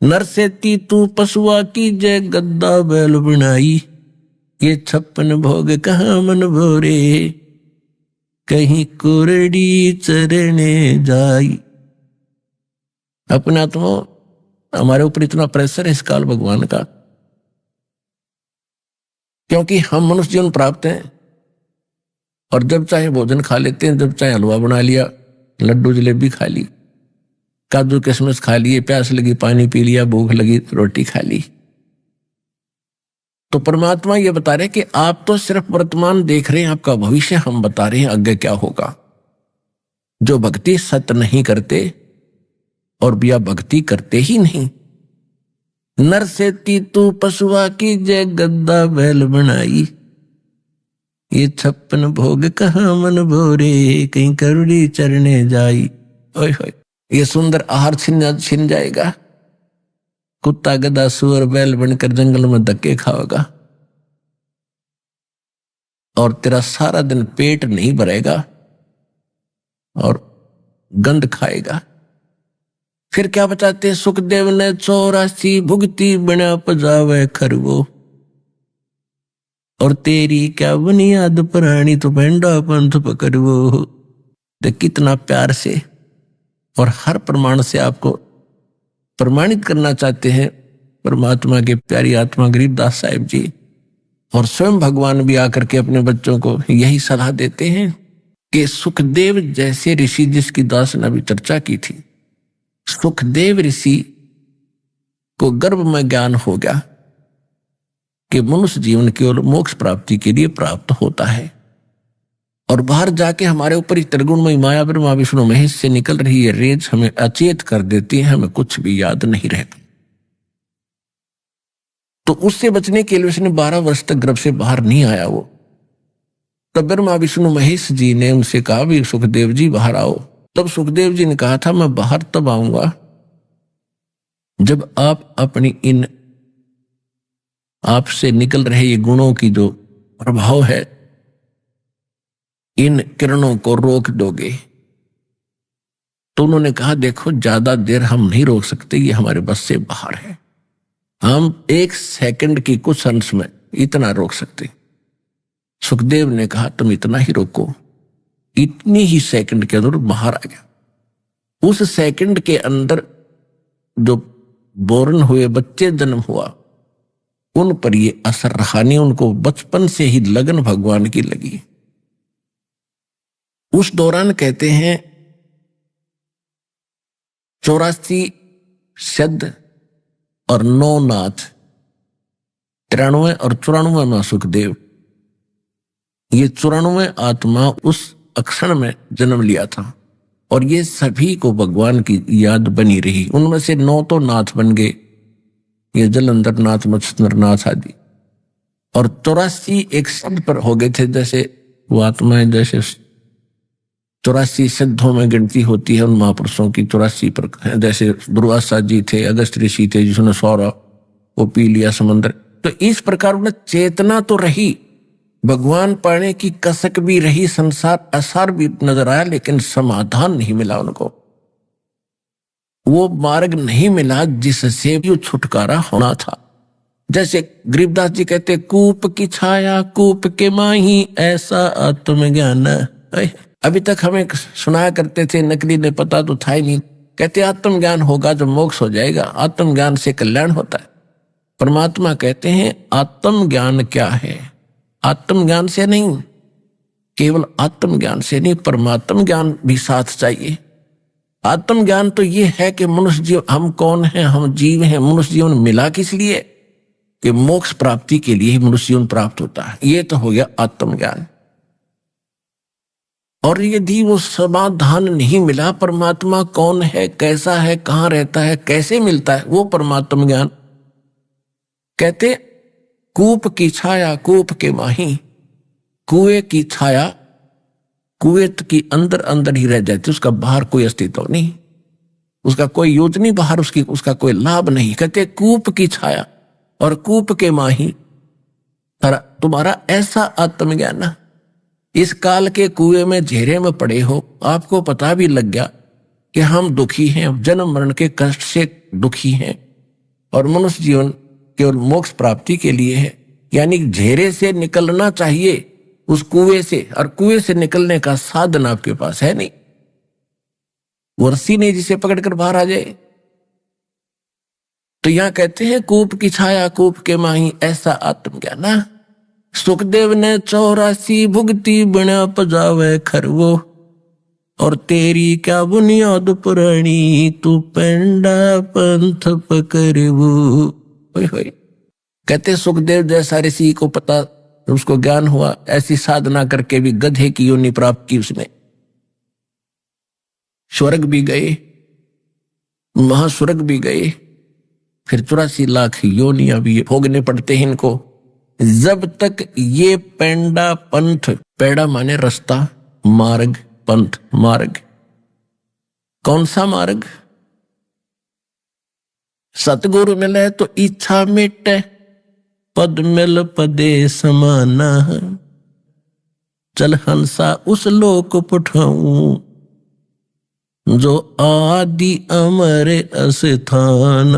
नर से तू पशुआ की जय गद्दा बैल बनाई, ये 56 भोग कहाँ मन भोरे कहीं कोरड़ी चरने जाई। अपना तो हमारे ऊपर इतना प्रेशर है इस काल भगवान का, क्योंकि हम मनुष्य जीवन प्राप्त हैं और जब चाहे भोजन खा लेते हैं, जब चाहे हलवा बना लिया, लड्डू जलेबी खा ली, काजू किशमिश खा लिए, प्यास लगी पानी पी लिया, भूख लगी रोटी खा ली। तो परमात्मा ये बता रहे कि आप तो सिर्फ वर्तमान देख रहे हैं, आपका भविष्य हम बता रहे हैं आगे क्या होगा। जो भक्ति सत्य नहीं करते और बिया भक्ति करते ही नहीं, नर से तू पशुआ की जय गद्दा बैल बनाई, ये 56 भोग कहाँ मन भोरे कहीं करुड़ी चरने जाई। ओए होए। ये सुंदर आहार छिन जाएगा, कुत्ता गधा सुअर बैल बनकर जंगल में धक्के खाओगा और तेरा सारा दिन पेट नहीं भरेगा और गंध खाएगा। फिर क्या बताते, सुखदेव ने 84 भुगती बना पजावे खरगो, और तेरी क्या बुनियाद प्राणी तो पेंडा पंथ पकड़वो। तो कितना प्यार से और हर प्रमाण से आपको प्रमाणित करना चाहते हैं परमात्मा के प्यारी आत्मा गरीबदास साहिब जी, और स्वयं भगवान भी आकर के अपने बच्चों को यही सलाह देते हैं कि सुखदेव जैसे ऋषि, जिसकी दास ने अभी चर्चा की थी, सुखदेव ऋषि को गर्भ में ज्ञान हो गया कि मनुष्य जीवन केवल मोक्ष प्राप्ति के लिए प्राप्त होता है, और बाहर जाके हमारे ऊपर त्रिगुणमयी माया ब्रह्मा विष्णु महेश से निकल रही है रेज हमें अचेत कर देती है, हमें कुछ भी याद नहीं रहता। तो उससे बचने के लिए उसने 12 वर्ष तक गर्भ से बाहर नहीं आया वो। तब ब्रह्मा विष्णु महेश जी ने उनसे कहा भी सुखदेव जी बाहर आओ। तब सुखदेव जी ने कहा था मैं बाहर तब आऊंगा जब आप अपनी इन आपसे निकल रहे ये गुणों की जो प्रभाव है, इन किरणों को रोक दोगे। तो उन्होंने कहा देखो ज्यादा देर हम नहीं रोक सकते, ये हमारे बस से बाहर है, हम 1 सेकंड की कुछ अंश में इतना रोक सकते। सुखदेव ने कहा तुम इतना ही रोको। इतनी ही सेकंड के अंदर बाहर आ गया। उस सेकंड के अंदर जो बोर्न हुए बच्चे जन्म हुआ उन पर ये असर रहा नहीं, उनको बचपन से ही लगन भगवान की लगी। उस दौरान कहते हैं 84 शब्द और 9 नाथ, 93 और 94 में सुखदेव, ये 94 आत्मा उस अक्षण में जन्म लिया था, और ये सभी को भगवान की याद बनी रही। उनमें से 9 तो नाथ बन गए, ये जलंधर नाथ, मत्स्येंद्र नाथ आदि, और 84 एक शब्द पर हो गए थे। जैसे वो आत्माएं जैसे 84 सिद्धों में गिनती होती है उन महापुरुषों की, 84 पर, जैसे दुर्वासा जी थे, अगस्त ऋषि थे जिसने सौरा वो पी लिया समंदर। तो इस प्रकार उन्हें चेतना तो रही, भगवान पाने की कसक भी रही, संसार आसार भी नजर आया, लेकिन समाधान नहीं मिला उनको। वो मार्ग नहीं मिला जिससे भी छुटकारा होना था। जैसे गरीबदास जी कहते, कूप की छाया कूप के माही ऐसा आत्मज्ञान। अभी तक हमें सुनाया करते थे, नकली ने पता तो था ही नहीं। कहते आत्मज्ञान होगा जब मोक्ष हो जाएगा, आत्मज्ञान से कल्याण होता है। परमात्मा कहते हैं आत्मज्ञान क्या है? आत्मज्ञान से नहीं, केवल आत्मज्ञान से नहीं, परमात्म ज्ञान भी साथ चाहिए। आत्मज्ञान तो ये है कि मनुष्य जीव, हम कौन हैं, हम जीव हैं। मनुष्य जीवन मिला किस लिए? कि मोक्ष प्राप्ति के लिए ही मनुष्य जीवन प्राप्त होता है। ये तो हो गया आत्मज्ञान। और यदि वो समाधान नहीं मिला, परमात्मा कौन है, कैसा है, कहां रहता है, कैसे मिलता है, वो परमात्म ज्ञान। कहते कूप की छाया कूप के माही, कुएं की छाया कुएं की अंदर अंदर ही रह जाती, उसका बाहर कोई अस्तित्व नहीं, उसका कोई यूज नहीं बाहर, उसका कोई लाभ नहीं। कहते कूप की छाया और कूप के माही, तुम्हारा ऐसा आत्मज्ञान ना, इस काल के कुएं में घेरे में पड़े हो, आपको पता भी लग गया कि हम दुखी हैं, जन्म मरण के कष्ट से दुखी हैं, और मनुष्य जीवन केवल मोक्ष प्राप्ति के लिए है। यानी घेरे से निकलना चाहिए उस कुएं से, और कुएं से निकलने का साधन आपके पास है नहीं, वो रस्सी नहीं जिसे पकड़कर बाहर आ जाए। तो यहां कहते हैं कूप की छाया कूप के माही ऐसा आत्मज्ञान ना। सुखदेव ने 84 भुगती बना पजावे खरवो, और तेरी क्या बुनियाद पुरानी तू पेंडा पंथ पकड़वो। कहते सुखदेव जैसा ऋषि को पता, उसको ज्ञान हुआ, ऐसी साधना करके भी गधे की योनि प्राप्त की उसने। स्वर्ग भी गए, महास्वर्ग भी गए, फिर 84 लाख योनियां भी भोगने पड़ते हैं इनको, जब तक ये पेंडा पंथ, पेड़ा माने रास्ता, मार्ग, पंथ मार्ग, कौन सा मार्ग? सतगुरु मिले तो इच्छा मिटे, पद मिल पदे समाना। चल हंसा उस लोक पठाऊं, जो आदि अमर अस्थान।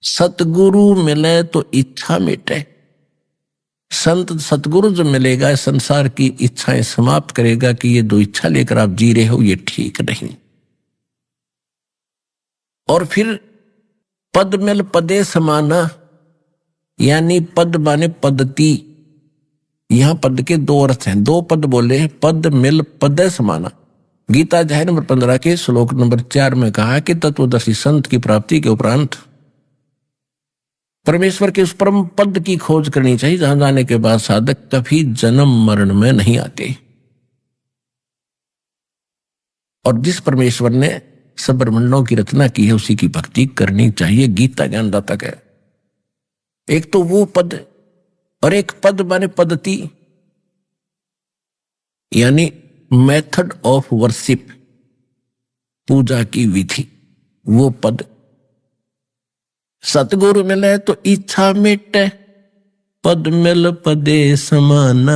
सतगुरु मिले तो इच्छा मिटे। संत सतगुरु जो मिलेगा संसार की इच्छाएं समाप्त करेगा कि ये दो इच्छा लेकर आप जी रहे हो, ये ठीक नहीं। और फिर पद मिल पदे समाना, यानी पद माने पद्धति। यहां पद के दो अर्थ हैं, दो पद बोले, पद मिल पदे समाना। गीता अध्याय नंबर 15 के श्लोक नंबर 4 में कहा कि तत्वदर्शी संत की प्राप्ति के उपरांत परमेश्वर के उस परम पद की खोज करनी चाहिए जहां जाने के बाद साधक कभी जन्म मरण में नहीं आते। और जिस परमेश्वर ने सब ब्रह्मांडों की रचना की है उसी की भक्ति करनी चाहिए। गीता ज्ञानदाता है। एक तो वो पद, और एक पद माने पद्धति, यानी मेथड ऑफ वर्शिप, पूजा की विधि, वो पद। सतगुरु मिले तो इच्छा मिटे, पद मिल पदे समाना।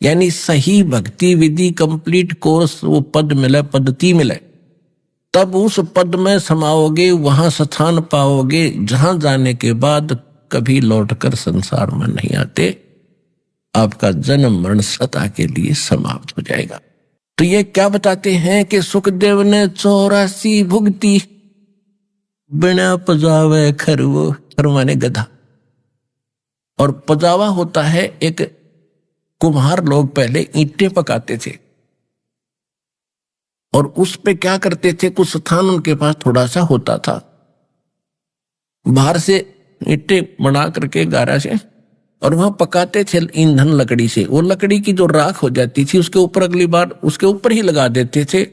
यानी सही भक्ति विधि कंप्लीट कोर्स, वो पद मिले, पद्धति मिले, तब उस पद में समाओगे, वहां स्थान पाओगे जहां जाने के बाद कभी लौटकर संसार में नहीं आते। आपका जन्म मरण सदा के लिए समाप्त हो जाएगा। तो ये क्या बताते हैं कि सुखदेव ने 84 भुगती, बिना पजावे खरवो। खर माने गधा। और पजावा होता है, एक कुम्हार लोग पहले ईंटें पकाते थे और उस पे क्या करते थे, कुछ स्थान उनके पास थोड़ा सा होता था, बाहर से ईंटें बना करके गारा से, और वहां पकाते थे ईंधन लकड़ी से। वो लकड़ी की जो राख हो जाती थी उसके ऊपर अगली बार उसके ऊपर ही लगा देते थे,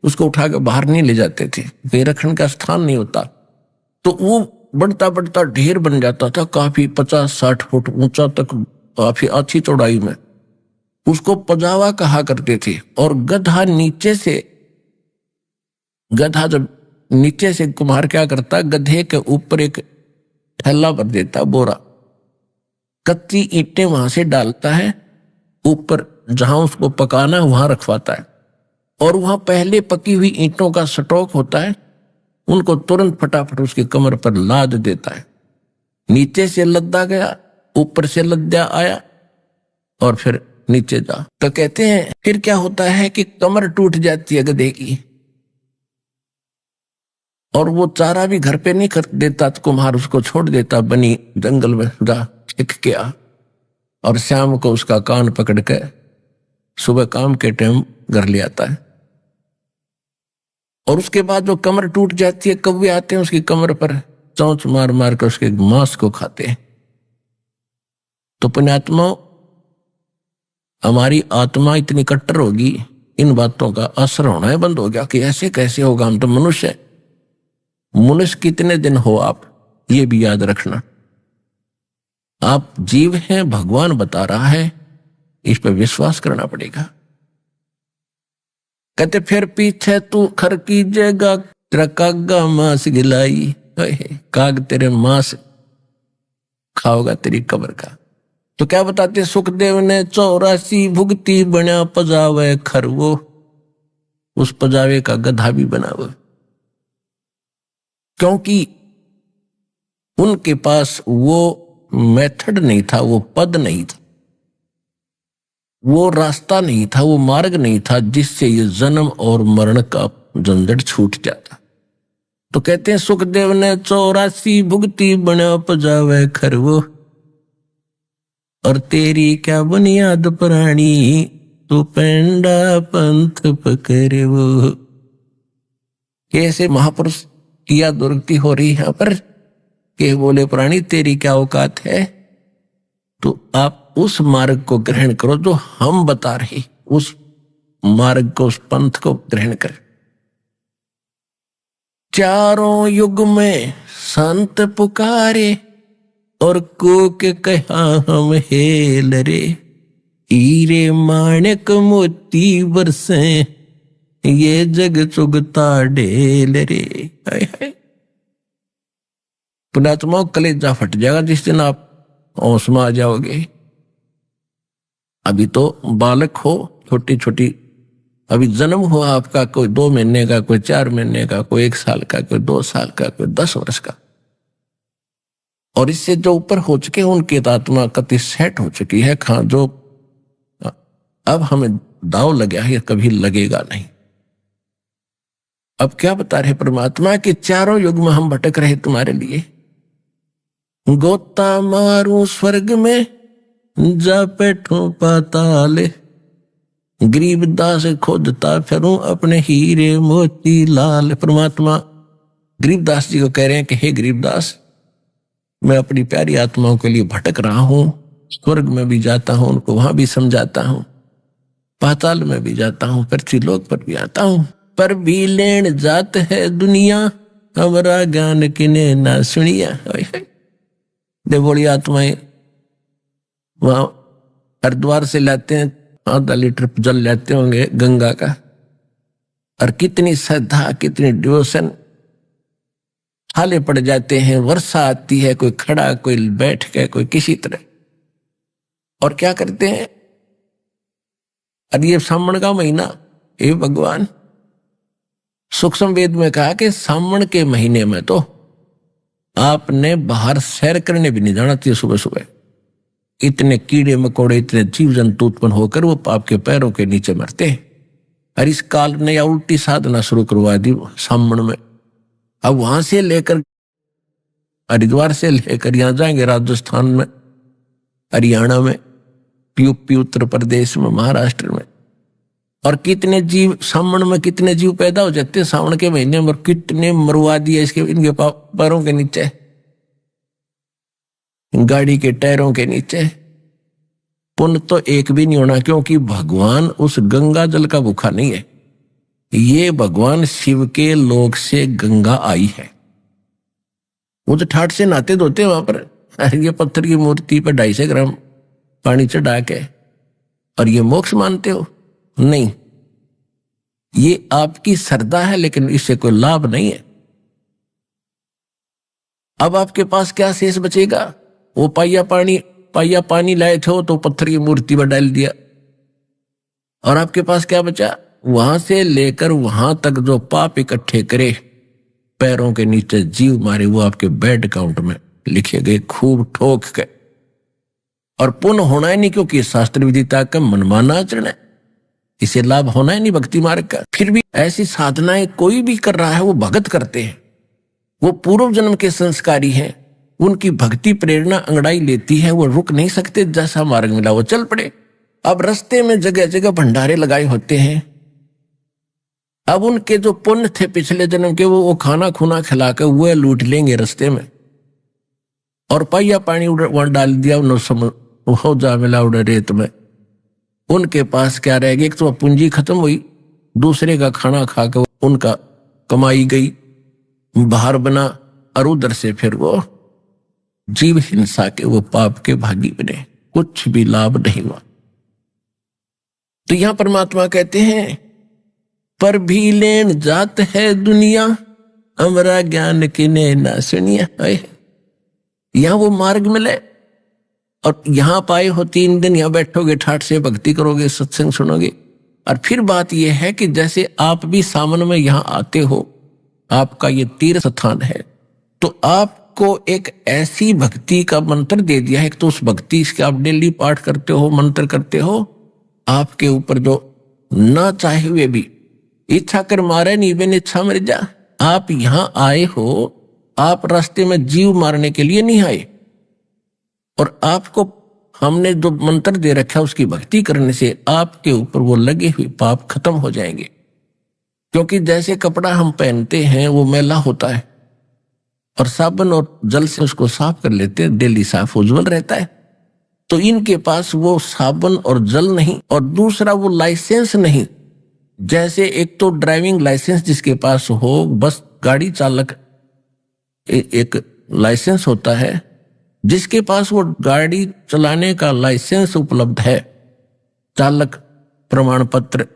उसको उठा के बाहर नहीं ले जाते थे, कहीं रखने का स्थान नहीं होता। तो वो बढ़ता बढ़ता ढेर बन जाता था, काफी 50-60 फुट ऊंचा तक, काफी अच्छी चौड़ाई में। उसको पजावा कहा करते थे। और गधा नीचे से, गधा जब नीचे से कुम्हार क्या करता, गधे के ऊपर एक थैला भर देता, बोरा, कच्ची ईंटें वहां से डालता है, ऊपर जहां उसको पकाना है वहां रखवाता है, और वहां पहले पकी हुई ईंटों का स्टॉक होता है, उनको तुरंत फटाफट उसकी कमर पर लाद देता है। नीचे से लद्दा गया, ऊपर से लद्दा आया, और फिर नीचे जा। तो कहते हैं फिर क्या होता है कि कमर टूट जाती है गधे की, और वो चारा भी घर पे नहीं कर देता, तो कुम्हार उसको छोड़ देता, बनी जंगल में जा सीख के आ, और शाम को उसका कान पकड़ के सुबह काम के टाइम घर ले आता है। और उसके बाद जो कमर टूट जाती है, कौवे आते हैं उसकी कमर पर चोंच मार मार कर उसके मांस को खाते हैं। तो पुण्यात्मा, हमारी आत्मा इतनी कट्टर होगी, इन बातों का असर होना है बंद हो गया कि ऐसे कैसे होगा, हम तो मनुष्य हैं। मनुष्य कितने दिन हो आप, ये भी याद रखना। आप जीव हैं, भगवान बता रहा है, इस पर विश्वास करना पड़ेगा। कहते फिर पीछे तू खर कीजेगा, तेरा कागा मांस गिलाई, काग तेरे मांस खाओगा तेरी कब्र का। तो क्या बताते, सुखदेव ने 84 भुगती, बना पजावे खरवो, उस पजावे का गधा भी बना हुआ, क्योंकि उनके पास वो मेथड नहीं था, वो पद नहीं था, वो रास्ता नहीं था, वो मार्ग नहीं था जिससे ये जन्म और मरण का झंझट छूट जाता। तो कहते हैं सुखदेव ने 84 भुगती, बना पजावे खरवो, और तेरी क्या बुनियाद प्राणी, तो पेंडा पंथ पकड़वो। कैसे महापुरुष किया दुर्गति हो रही है पर के बोले, प्राणी तेरी क्या औकात है, तो आप उस मार्ग को ग्रहण करो जो हम बता रहे, उस मार्ग को, उस पंथ को ग्रहण कर। चारों युग में संत पुकारे, और को के कहा हम हेल रे, हीरे माणिक मोती बरसे, ये जग चुगता ढेल रे। हाय हाय। पुण्यात्माओं, कलेजा फट जाएगा जिस दिन आप होश में आ जाओगे। अभी तो बालक हो, छोटी छोटी, अभी जन्म हुआ आपका, कोई 2 महीने का, कोई 4 महीने का, कोई 1 साल का, कोई 2 साल का, कोई 10 वर्ष का, और इससे जो ऊपर हो चुके हैं उनकी आत्मा कति सेट हो चुकी है। खां जो अब हमें दाव लगा है, कभी लगेगा नहीं। अब क्या बता रहे परमात्मा कि चारों युग में हम भटक रहे तुम्हारे लिए। गोता मारू स्वर्ग में, जा बैठूं पाताल, गरीबदास खोदता फिरूं अपने हीरे मोती लाल। परमात्मा गरीबदास जी को कह रहे हैं कि हे गरीबदास, मैं अपनी प्यारी आत्माओं के लिए भटक रहा हूं। स्वर्ग में भी जाता हूं, उनको वहां भी समझाता हूं, पाताल में भी जाता हूं, पृथ्वी लोक पर भी आता हूं, पर भी लेन जात है दुनिया, हमारा ज्ञान किने ना सुनिया। देवोली आत्माएं वहां हरिद्वार से लाते हैं, आधा लीटर जल लेते होंगे गंगा का, और कितनी श्रद्धा, कितनी डिवोशन, हाले पड़ जाते हैं। वर्षा आती है, कोई खड़ा, कोई बैठ के, कोई किसी तरह, और क्या करते हैं। अरे ये सावन का महीना, हे भगवान, सूक्ष्म वेद में कहा कि सावन के महीने में तो आपने बाहर सैर करने भी नहीं जाना चाहिए सुबह सुबह। इतने कीड़े मकोड़े, इतने जीव जंतु उत्पन्न होकर वो आपके पैरों के नीचे मरते हैं। और इस काल ने या उल्टी साधना शुरू करवा दी सामण में। अब वहां से लेकर हरिद्वार से लेकर यहां जाएंगे राजस्थान में, हरियाणा में, यूपी, उत्तर प्रदेश में, महाराष्ट्र में, और कितने जीव सावण में, कितने जीव पैदा हो जाते हैं सावण के महीने में, और कितने मरवा दिए इसके इनके पैरों के नीचे, गाड़ी के टायरों के नीचे। पुण्य तो एक भी नहीं होना, क्योंकि भगवान उस गंगा जल का भूखा नहीं है। ये भगवान शिव के लोक से गंगा आई है। वो तो ठाट से नहाते धोते वहां पर। ये पत्थर की मूर्ति पर 250 ग्राम पानी चढ़ा के, और ये मोक्ष मानते हो? नहीं, ये आपकी श्रद्धा है, लेकिन इससे कोई लाभ नहीं है। अब आपके पास क्या शेष बचेगा? वो पाइया पानी लाए थे तो पत्थर की मूर्ति पर डाल दिया, और आपके पास क्या बचा? वहां से लेकर वहां तक जो पाप इकट्ठे करे पैरों के नीचे जीव मारे, वो आपके बैड काउंट में लिखे गए, खूब ठोक के। और पुण्य होना ही नहीं, क्योंकि शास्त्र विदिता का मनमाना आचरण है, इसे लाभ होना ही नहीं भक्ति मार्ग का। फिर भी ऐसी साधनाएं कोई भी कर रहा है, वो भगत करते हैं, वो पूर्व जन्म के संस्कारी हैं, उनकी भक्ति प्रेरणा अंगड़ाई लेती है, वो रुक नहीं सकते। जैसा मार्ग मिला वो चल पड़े। अब रास्ते में जगह जगह भंडारे लगाए होते हैं। अब उनके जो पुण्य थे पिछले जन्म के, वो खाना खुना खिलाकर वो लूट लेंगे रास्ते में, और पाइया पानी वहां डाल दिया, हो जा मिला उड़े रेत में। उनके पास क्या रह गया? एक तो पूंजी खत्म हुई, दूसरे का खाना खाकर उनका कमाई गई, बाहर बना, और उधर से फिर वो जीव हिंसा के, वो पाप के भागी बने, कुछ भी लाभ नहीं हुआ। तो यहां परमात्मा कहते हैं, पर भी लेन जात है दुनिया, हमारा ज्ञान किने ना सुनिया। यहां वो मार्ग मिले, और यहां पाए हो 3 दिन, यहां बैठोगे, ठाठ से भक्ति करोगे, सत्संग सुनोगे। और फिर बात यह है कि जैसे आप भी सावन में यहां आते हो, आपका ये तीर्थ स्थान है, तो आपको एक ऐसी भक्ति का मंत्र दे दिया है। एक तो उस भक्ति इसके आप डेली पाठ करते हो, मंत्र करते हो, आपके ऊपर जो ना चाहे हुए भी इच्छा कर मारे नहीं बिन इच्छा मर जा। आप यहां आए हो, आप रास्ते में जीव मारने के लिए नहीं आए, और आपको हमने जो मंत्र दे रखा उसकी भक्ति करने से आपके ऊपर वो लगे हुए पाप खत्म हो जाएंगे। क्योंकि जैसे कपड़ा हम पहनते हैं वो मैला होता है, और साबुन और जल से उसको साफ कर लेते हैं, डेली साफ उज्जवल रहता है। तो इनके पास वो साबुन और जल नहीं, और दूसरा वो लाइसेंस नहीं। जैसे एक तो ड्राइविंग लाइसेंस जिसके पास हो, बस गाड़ी चालक एक लाइसेंस होता है, जिसके पास वो गाड़ी चलाने का लाइसेंस उपलब्ध है, चालक प्रमाण पत्र,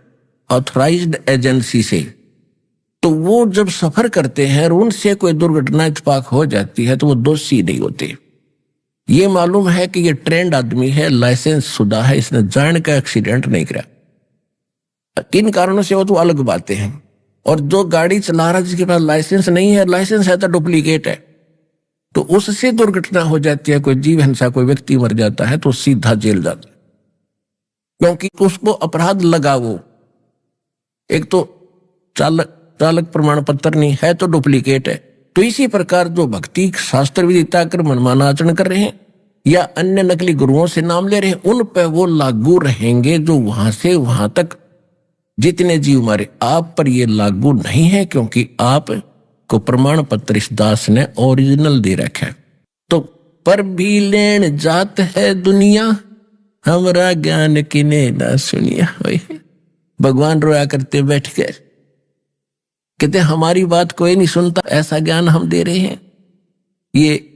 ऑथराइज्ड एजेंसी से, तो वो जब सफर करते हैं और उनसे कोई दुर्घटना इत्तेफाक हो जाती है तो वो दोषी नहीं होते। ये मालूम है कि ये ट्रेंड आदमी है, लाइसेंस शुदा है, इसने जान का एक्सीडेंट नहीं करा, किन कारणों से हो तो अलग बातें हैं। और जो गाड़ी चला रहा है जिसके पास लाइसेंस नहीं है, लाइसेंस है तो डुप्लीकेट है, तो उससे दुर्घटना हो जाती है, कोई जीव हिंसा, कोई व्यक्ति मर जाता है तो सीधा जेल जाता है, क्योंकि उसको अपराध लगा। वो एक तो चालक प्रमाण पत्र नहीं है तो डुप्लीकेट है। तो इसी प्रकार जो भक्ति शास्त्र विदिता कर मनमाना आचरण कर रहे हैं या अन्य नकली गुरुओं से नाम ले रहे हैं, उन पर वो लागू रहेंगे जो वहां से वहां तक जितने जीव मारे। आप पर ये लागू नहीं है, क्योंकि आप को प्रमाण पत्र इस दास ने ओरिजिनल दे रखा है। तो पर भी लेन जात है दुनिया, हमारा ज्ञान किने ना सुनिया। भगवान रोया करते बैठ गए, कहते हमारी बात कोई नहीं सुनता, ऐसा ज्ञान हम दे रहे हैं। ये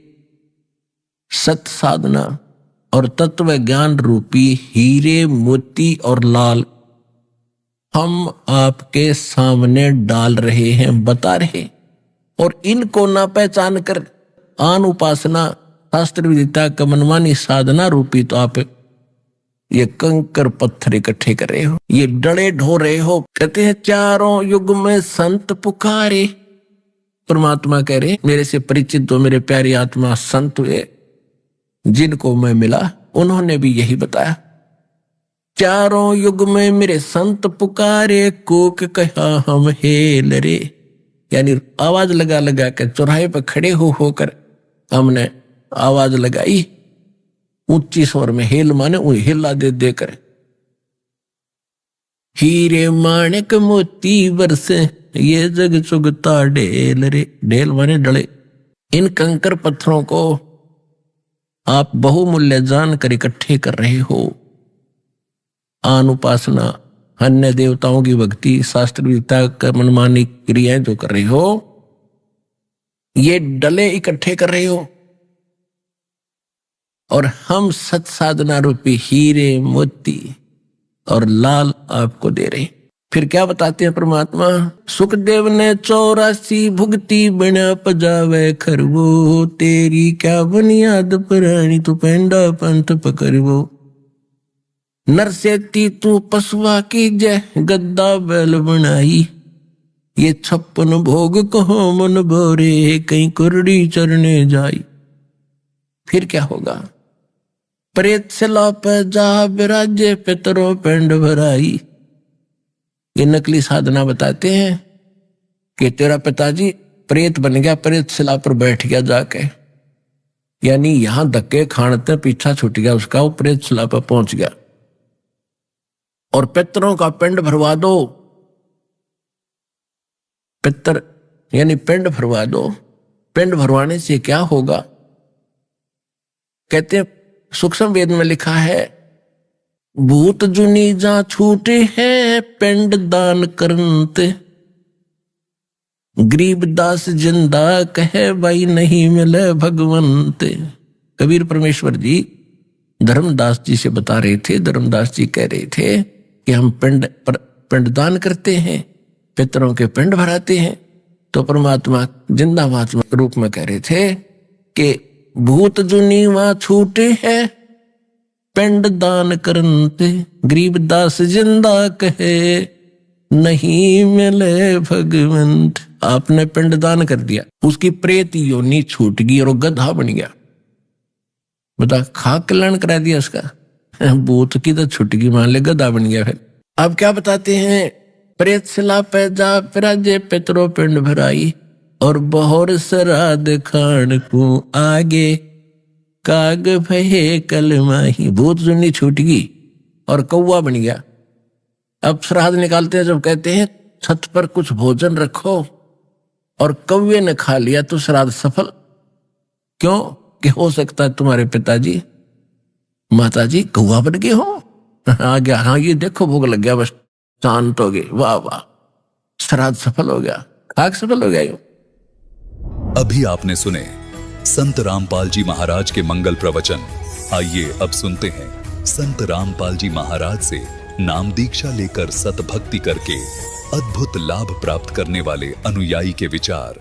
सत साधना और तत्व ज्ञान रूपी हीरे मोती और लाल हम आपके सामने डाल रहे हैं, बता रहे, और इनको ना पहचान कर आन उपासना शास्त्र विदिता का मनमानी साधना रूपी तो आप ये कंकर पत्थर इकट्ठे कर रहे हो, ये डले ढो रहे हो। कहते हैं चारों युग में संत पुकारे, परमात्मा कह रहे मेरे से परिचित तो मेरे प्यारे आत्मा संत हुए जिनको मैं मिला, उन्होंने भी यही बताया। चारों युग में मेरे संत पुकारे, कोक कहा हम हेल रे, यानी आवाज लगा लगा कर चौराहे पर खड़े होकर हमने आवाज लगाई ऊंची स्वर में। हेल माने हिला दे देकर, हीरे माणिक मोती बरसे ये जग चुगता ढेल रे, ढेल माने डले। इन कंकर पत्थरों को आप बहुमूल्य जानकर इकट्ठे कर रहे हो। आन उपासना, अन्य देवताओं की भक्ति, शास्त्र विदिता का मनमानी क्रियाएं जो कर रहे हो, ये डले इकट्ठे कर रहे हो, और हम सत साधना रूपी हीरे मोती और लाल आपको दे रहे। फिर क्या बताते हैं परमात्मा, सुखदेव ने 84 भुगती बना पजावे खरवो, तेरी क्या बुनियाद पुरानी तू पेंडा पंथ पकड़वो। नरसेती तू पशुआ की जय गद्दा बैल बनाई, ये 56 भोग कहो मन भोरे कहीं कुरड़ी चरने जाई। फिर क्या होगा, प्रेत सिला पे जा विराजे पितरों पेंड भराई। ये नकली साधना बताते हैं कि तेरा पिताजी प्रेत बन गया, प्रेत सिला पर बैठ गया जाके, यानी यहां धक्के खाने पीछा छूट गया उसका, वो प्रेत सिला पर पहुंच गया। और पितरों का पिंड भरवा दो, पितर यानी पिंड भरवा दो। पिंड भरवाने से क्या होगा, कहते हैं सूक्ष्म वेद में लिखा है, भूत जुनी जा छूटे है पिंड दान करते, गरीब दास जिंदा कहे भाई नहीं मिले भगवंते। कबीर परमेश्वर जी धर्मदास जी से बता रहे थे, धर्मदास जी कह रहे थे कि हम पिंड दान करते हैं, पितरों के पिंड भराते हैं। तो परमात्मा जिंदा महात्मा रूप में कह रहे थे कि भूत जुनी वहां छूटे है पिंड दान करते, गरीब दास जिंदा कहे नहीं मिले भगवंत। आपने पिंड दान कर दिया, उसकी प्रेत योनि छूट गई और वो गधा बन गया। बता, खाक कल्याण करा दिया उसका, भूत की तो छुट गई, मान ले गधा बन गया। फिर अब क्या बताते हैं, प्रेत सिला पे जा पिराजे पितरों पिंड भराई, और बहुर श्राद्ध खान को आगे काग भये कलमाही। भूत जुनी छूट गई और कौवा बन गया। अब श्राद्ध निकालते हैं, जब कहते हैं छत पर कुछ भोजन रखो और कौवे ने खा लिया तो श्राद्ध सफल। क्यों कि हो सकता है तुम्हारे पिताजी माताजी कौवा बन गए हो। आ गया, हाँ ये देखो भोग लग गया, बस शांत हो गए, वाह वाह, श्राद्ध सफल हो गया, खाक सफल हो गया। यूं अभी आपने सुने संत रामपाल जी महाराज के मंगल प्रवचन। आइए अब सुनते हैं संत रामपाल जी महाराज से नाम दीक्षा लेकर सतभक्ति करके अद्भुत लाभ प्राप्त करने वाले अनुयायी के विचार।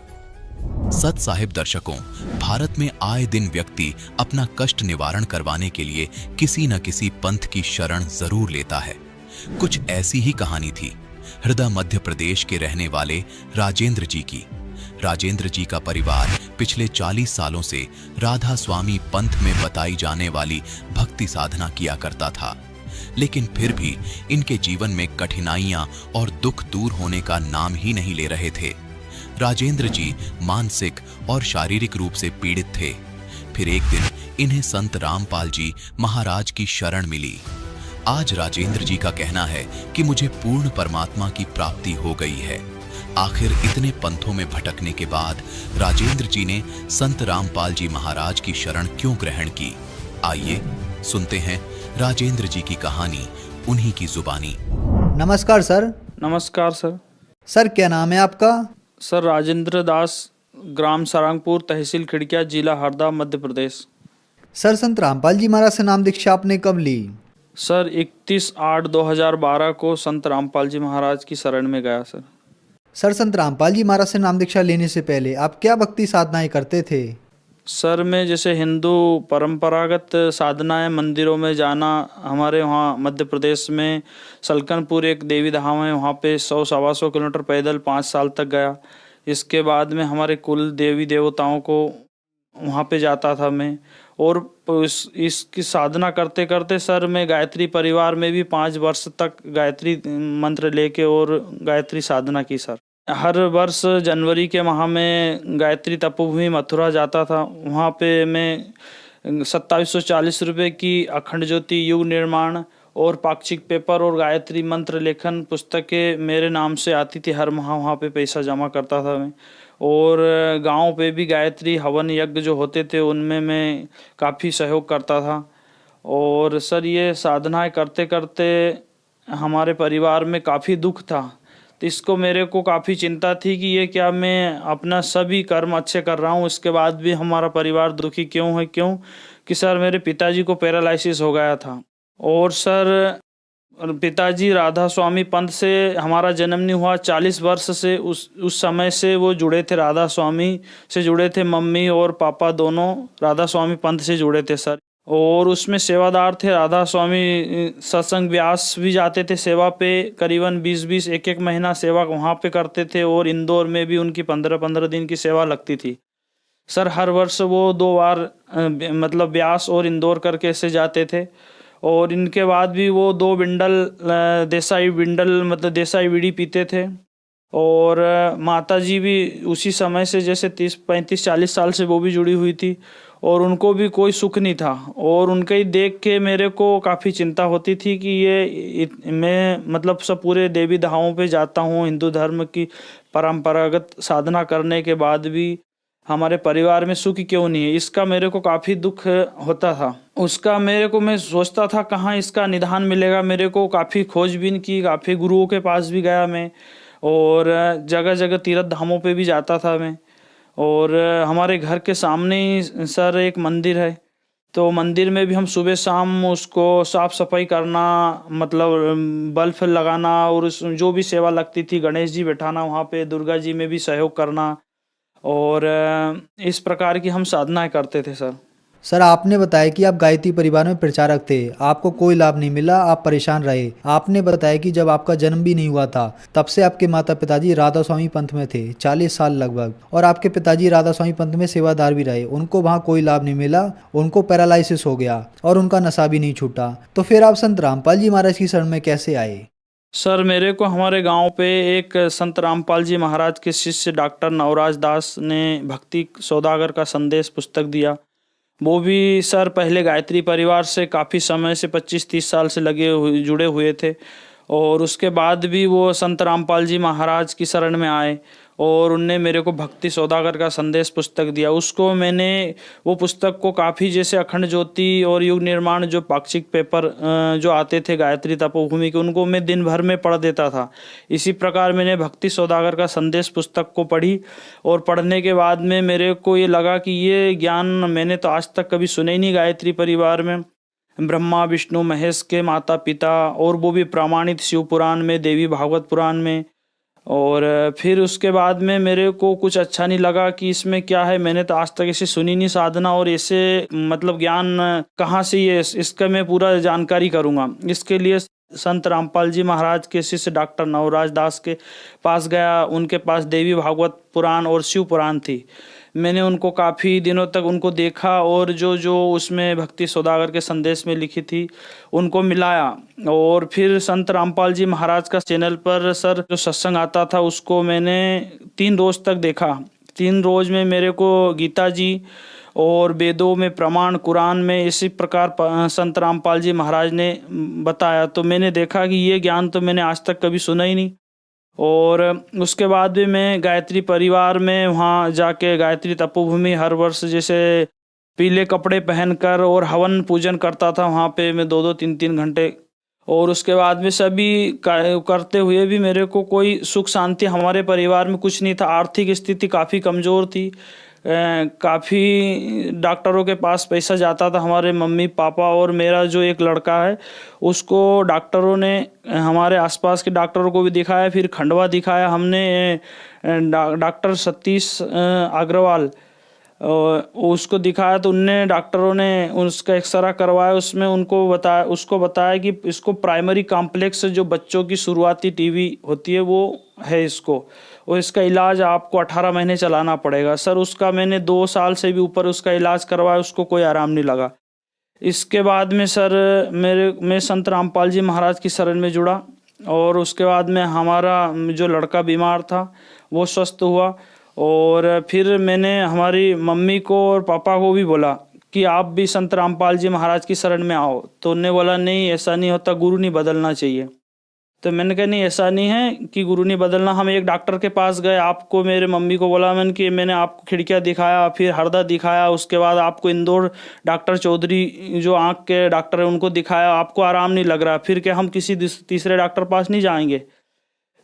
सत साहिब दर्शकों, भारत में आए दिन व्यक्ति अपना कष्ट निवारण करवाने के लिए किसी न किसी पंथ की शरण जरूर लेता है। कुछ ऐसी ही कहानी थी हृदय मध्य प्रदेश के रहने वाले राजेंद्र जी की। राजेंद्र जी का परिवार पिछले 40 सालों से राधा स्वामी पंथ में बताई जाने वाली भक्ति साधना किया करता था, लेकिन फिर भी इनके जीवन में कठिनाइयां और दुख दूर होने का नाम ही नहीं ले रहे थे। राजेंद्र जी मानसिक और शारीरिक रूप से पीड़ित थे। फिर एक दिन इन्हें संत रामपाल जी महाराज की शरण मिली। आज राजेंद्र जी का कहना है कि मुझे पूर्ण परमात्मा की प्राप्ति हो गई है। आखिर इतने पंथों में भटकने के बाद राजेंद्र जी ने संत रामपाल जी महाराज की शरण क्यों ग्रहण की? आइए सुनते हैं राजेंद्र जी की कहानी उन्हीं की जुबानी। नमस्कार सर। नमस्कार सर। सर क्या नाम है आपका? सर राजेंद्र दास, ग्राम सारंगपुर, तहसील खिड़किया, जिला हरदा, मध्य प्रदेश। सर संत रामपाल जी महाराज से नाम दीक्षा आपने कब ली? सर 31/8/2012 को संत रामपाल जी महाराज की शरण में गया सर। सर संत रामपाल जी महाराज से नाम दीक्षा लेने से पहले आप क्या भक्ति साधनाएं करते थे? सर मैं जैसे हिंदू परंपरागत साधनाएं, मंदिरों में जाना, हमारे वहाँ मध्य प्रदेश में सलकनपुर एक देवी धाम है, वहाँ पे 100-125 किलोमीटर पैदल 5 साल तक गया। इसके बाद में हमारे कुल देवी देवताओं को वहाँ पे जाता था मैं। और इसकी साधना करते करते सर मैं गायत्री परिवार में भी 5 वर्ष तक गायत्री मंत्र लेके और गायत्री साधना की सर। हर वर्ष जनवरी के माह में गायत्री तपोभूमि मथुरा जाता था। वहाँ पे मैं 2740 रुपये की अखंड ज्योति, युग निर्माण और पाक्षिक पेपर और गायत्री मंत्र लेखन पुस्तकें मेरे नाम से आती थी। हर माह वहाँ पे पैसा जमा करता था मैं। और गांव पे भी गायत्री हवन यज्ञ जो होते थे उनमें मैं काफ़ी सहयोग करता था। और सर ये साधनाएं करते करते हमारे परिवार में काफ़ी दुख था, तो इसको मेरे को काफ़ी चिंता थी कि ये क्या मैं अपना सभी कर्म अच्छे कर रहा हूँ, इसके बाद भी हमारा परिवार दुखी क्यों है? क्यों कि सर मेरे पिताजी को पैरालिसिस हो गया था। और सर पिताजी राधा स्वामी पंथ से हमारा जन्म नहीं हुआ। 40 वर्ष से उस समय से वो जुड़े थे, राधा स्वामी से जुड़े थे। मम्मी और पापा दोनों राधा स्वामी पंथ से जुड़े थे सर। और उसमें सेवादार थे। राधा स्वामी सत्संग व्यास भी जाते थे सेवा पे, करीबन 20-20 एक महीना सेवा वहाँ पे करते थे। और इंदौर में भी उनकी 15-15 दिन की सेवा लगती थी सर। हर वर्ष वो 2 बार मतलब व्यास और इंदौर करके ऐसे जाते थे। और इनके बाद भी वो 2 बिंडल देसाई बिंडल मतलब देसाई बीड़ी पीते थे। और माता जी भी उसी समय से जैसे 30-35-40 साल से वो भी जुड़ी हुई थी और उनको भी कोई सुख नहीं था। और उनके ही देख के मेरे को काफ़ी चिंता होती थी कि ये मैं मतलब सब पूरे देवी धामों पे जाता हूँ, हिंदू धर्म की परंपरागत साधना करने के बाद भी हमारे परिवार में सुख क्यों नहीं है, इसका मेरे को काफ़ी दुख होता था। उसका मेरे को मैं सोचता था कहाँ इसका निदान मिलेगा। मेरे को काफ़ी खोजबीन की, काफ़ी गुरुओं के पास भी गया मैं और जगह जगह तीर्थ धामों पे भी जाता था मैं। और हमारे घर के सामने ही सर एक मंदिर है, तो मंदिर में भी हम सुबह शाम उसको साफ़ सफाई करना, मतलब बल्ब लगाना और उस जो भी सेवा लगती थी, गणेश जी बैठाना वहाँ पे, दुर्गा जी में भी सहयोग करना। और इस प्रकार की हम साधनाएं करते थे सर। सर आपने बताया कि आप गायत्री परिवार में प्रचारक थे, आपको कोई लाभ नहीं मिला, आप परेशान रहे। आपने बताया कि जब आपका जन्म भी नहीं हुआ था तब से आपके माता पिताजी राधा स्वामी पंथ में थे 40 साल लगभग, और आपके पिताजी राधा स्वामी पंथ में सेवादार भी रहे। उनको वहाँ कोई लाभ नहीं मिला, उनको पैरालिसिस हो गया और उनका नशा भी नहीं छूटा। तो फिर आप संत रामपाल जी महाराज की शरण में कैसे आए? सर मेरे को हमारे गांव पे एक संत रामपाल जी महाराज के शिष्य डॉक्टर नवराज दास ने भक्ति सौदागर का संदेश पुस्तक दिया। वो भी सर पहले गायत्री परिवार से काफ़ी समय से 25-30 साल से जुड़े हुए थे। और उसके बाद भी वो संत रामपाल जी महाराज की शरण में आए और उनने मेरे को भक्ति सौदागर का संदेश पुस्तक दिया। उसको मैंने वो पुस्तक को काफ़ी जैसे अखंड ज्योति और युग निर्माण जो पाक्षिक पेपर जो आते थे गायत्री तपोभूमि के, उनको मैं दिन भर में पढ़ देता था। इसी प्रकार मैंने भक्ति सौदागर का संदेश पुस्तक को पढ़ी और पढ़ने के बाद में मेरे को ये लगा कि ये ज्ञान मैंने तो आज तक कभी सुना ही नहीं गायत्री परिवार में। ब्रह्मा विष्णु महेश के माता पिता, और वो भी प्रमाणित शिव पुराण में, देवी भागवत पुराण में। और फिर उसके बाद में मेरे को कुछ अच्छा नहीं लगा कि इसमें क्या है, मैंने तो आज तक ऐसे सुनी नहीं साधना, और ऐसे मतलब ज्ञान कहाँ से ये, इसका मैं पूरा जानकारी करूँगा। इसके लिए संत रामपाल जी महाराज के शिष्य डॉक्टर नवराज दास के पास गया। उनके पास देवी भागवत पुराण और शिव पुराण थी। मैंने उनको काफ़ी दिनों तक उनको देखा, और जो जो उसमें भक्ति सौदागर के संदेश में लिखी थी उनको मिलाया। और फिर संत रामपाल जी महाराज का चैनल पर सर जो सत्संग आता था उसको मैंने 3 रोज तक देखा। 3 रोज में मेरे को गीता जी और वेदों में प्रमाण, कुरान में इसी प्रकार संत रामपाल जी महाराज ने बताया। तो मैंने देखा कि ये ज्ञान तो मैंने आज तक कभी सुना ही नहीं। और उसके बाद भी मैं गायत्री परिवार में वहाँ जाके गायत्री तपोभूमि हर वर्ष जैसे पीले कपड़े पहनकर और हवन पूजन करता था वहाँ पे मैं 2-2, 3-3 घंटे। और उसके बाद में सभी करते हुए भी मेरे को कोई सुख शांति हमारे परिवार में कुछ नहीं था। आर्थिक स्थिति काफ़ी कमज़ोर थी। काफ़ी डॉक्टरों के पास पैसा जाता था। हमारे मम्मी पापा और मेरा जो एक लड़का है उसको डॉक्टरों ने, हमारे आसपास के डॉक्टरों को भी दिखाया, फिर खंडवा दिखाया हमने डॉक्टर सतीश अग्रवाल, उसको दिखाया। तो उनने डॉक्टरों ने उसका एक्सरा करवाया। उसमें उसको बताया कि इसको प्राइमरी कॉम्प्लेक्स जो बच्चों की शुरुआती टीबी होती है वो है इसको, और इसका इलाज आपको 18 महीने चलाना पड़ेगा। सर उसका मैंने 2 साल से भी ऊपर उसका इलाज करवाया, उसको कोई आराम नहीं लगा। इसके बाद में सर मैं संत रामपाल जी महाराज की शरण में जुड़ा, और उसके बाद में हमारा जो लड़का बीमार था वो स्वस्थ हुआ। और फिर मैंने हमारी मम्मी को और पापा को भी बोला कि आप भी संत रामपाल जी महाराज की शरण में आओ। तो उन्होंने बोला नहीं ऐसा नहीं होता, गुरु नहीं बदलना चाहिए। तो मैंने कहा नहीं ऐसा नहीं है कि गुरु नहीं बदलना। हम एक डॉक्टर के पास गए, आपको मेरे मम्मी को बोला मैंने कि मैंने आपको खिड़कियाँ दिखाया, फिर हरदा दिखाया, उसके बाद आपको इंदौर डॉक्टर चौधरी जो आँख के डॉक्टर है उनको दिखाया, आपको आराम नहीं लग रहा, फिर क्या हम किसी तीसरे डॉक्टर पास नहीं जाएंगे।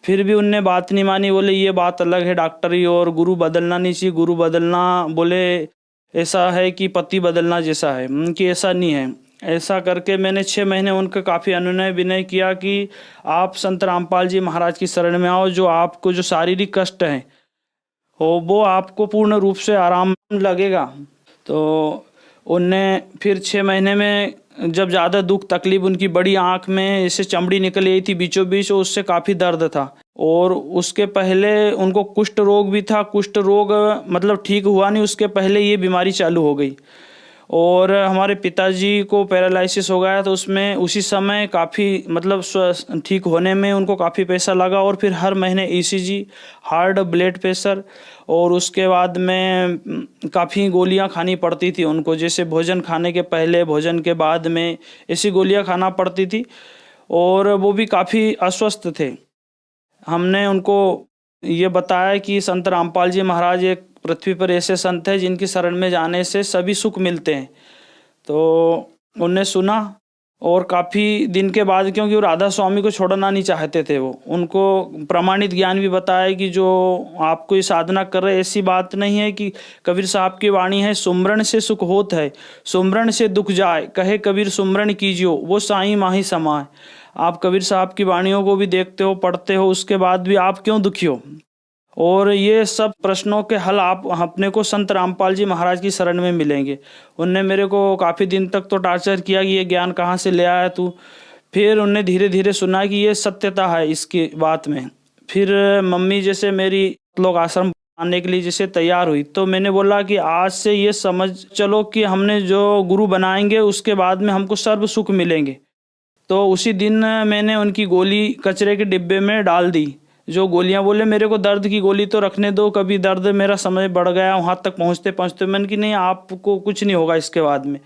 फिर भी उनने बात नहीं मानी, बोले ये बात अलग है डॉक्टरी, और गुरु बदलना नहीं चाहिए। गुरु बदलना बोले ऐसा है कि पति बदलना जैसा है, कि ऐसा नहीं है। ऐसा करके मैंने 6 महीने उनका काफ़ी अनुनय विनय किया कि आप संत रामपाल जी महाराज की शरण में आओ, जो आपको जो शारीरिक कष्ट हैं वो आपको पूर्ण रूप से आराम लगेगा। तो उनने फिर 6 महीने में जब ज़्यादा दुख तकलीफ, उनकी बड़ी आँख में जैसे चमड़ी निकल आई थी बीचों बीच, उससे काफ़ी दर्द था। और उसके पहले उनको कुष्ठ रोग भी था। कुष्ठ रोग मतलब ठीक हुआ नहीं, उसके पहले ये बीमारी चालू हो गई। और हमारे पिताजी को पैरालिसिस हो गया, तो उसमें उसी समय काफ़ी मतलब ठीक होने में उनको काफ़ी पैसा लगा। और फिर हर महीने ECG, हार्ट, ब्लड प्रेशर, और उसके बाद में काफ़ी गोलियां खानी पड़ती थी उनको, जैसे भोजन खाने के पहले, भोजन के बाद में ऐसी गोलियां खाना पड़ती थी। और वो भी काफ़ी अस्वस्थ थे। हमने उनको ये बताया कि संत रामपाल जी महाराज एक पृथ्वी पर ऐसे संत हैं जिनकी शरण में जाने से सभी सुख मिलते हैं। तो उनने सुना, और काफ़ी दिन के बाद, क्योंकि वो राधा स्वामी को छोड़ना नहीं चाहते थे, वो उनको प्रमाणित ज्ञान भी बताया कि जो आप कोई साधना कर रहे, ऐसी बात नहीं है कि कबीर साहब की वाणी है, सुमरण से सुख होत है, सुमरण से दुख जाए, कहे कबीर सुमरण कीजियो, वो साईं माही समाए। आप कबीर साहब की वाणियों को भी देखते हो, पढ़ते हो, उसके बाद भी आप क्यों दुखी हो? और ये सब प्रश्नों के हल आप अपने को संत रामपाल जी महाराज की शरण में मिलेंगे। उनने मेरे को काफ़ी दिन तक तो टार्चर किया कि ये ज्ञान कहाँ से ले आया तू। फिर उनने धीरे धीरे सुना कि ये सत्यता है इसकी बात में। फिर मम्मी जैसे मेरी लोग आश्रम आने के लिए जैसे तैयार हुई, तो मैंने बोला कि आज से ये समझ चलो कि हमने जो गुरु बनाएंगे उसके बाद में हमको सर्व सुख मिलेंगे। तो उसी दिन मैंने उनकी गोली कचरे के डिब्बे में डाल दी। जो गोलियां, बोले मेरे को दर्द की गोली तो रखने दो, कभी दर्द मेरा समय बढ़ गया वहाँ तक पहुँचते पहुँचते, मैंने कि नहीं आपको कुछ नहीं होगा इसके बाद में।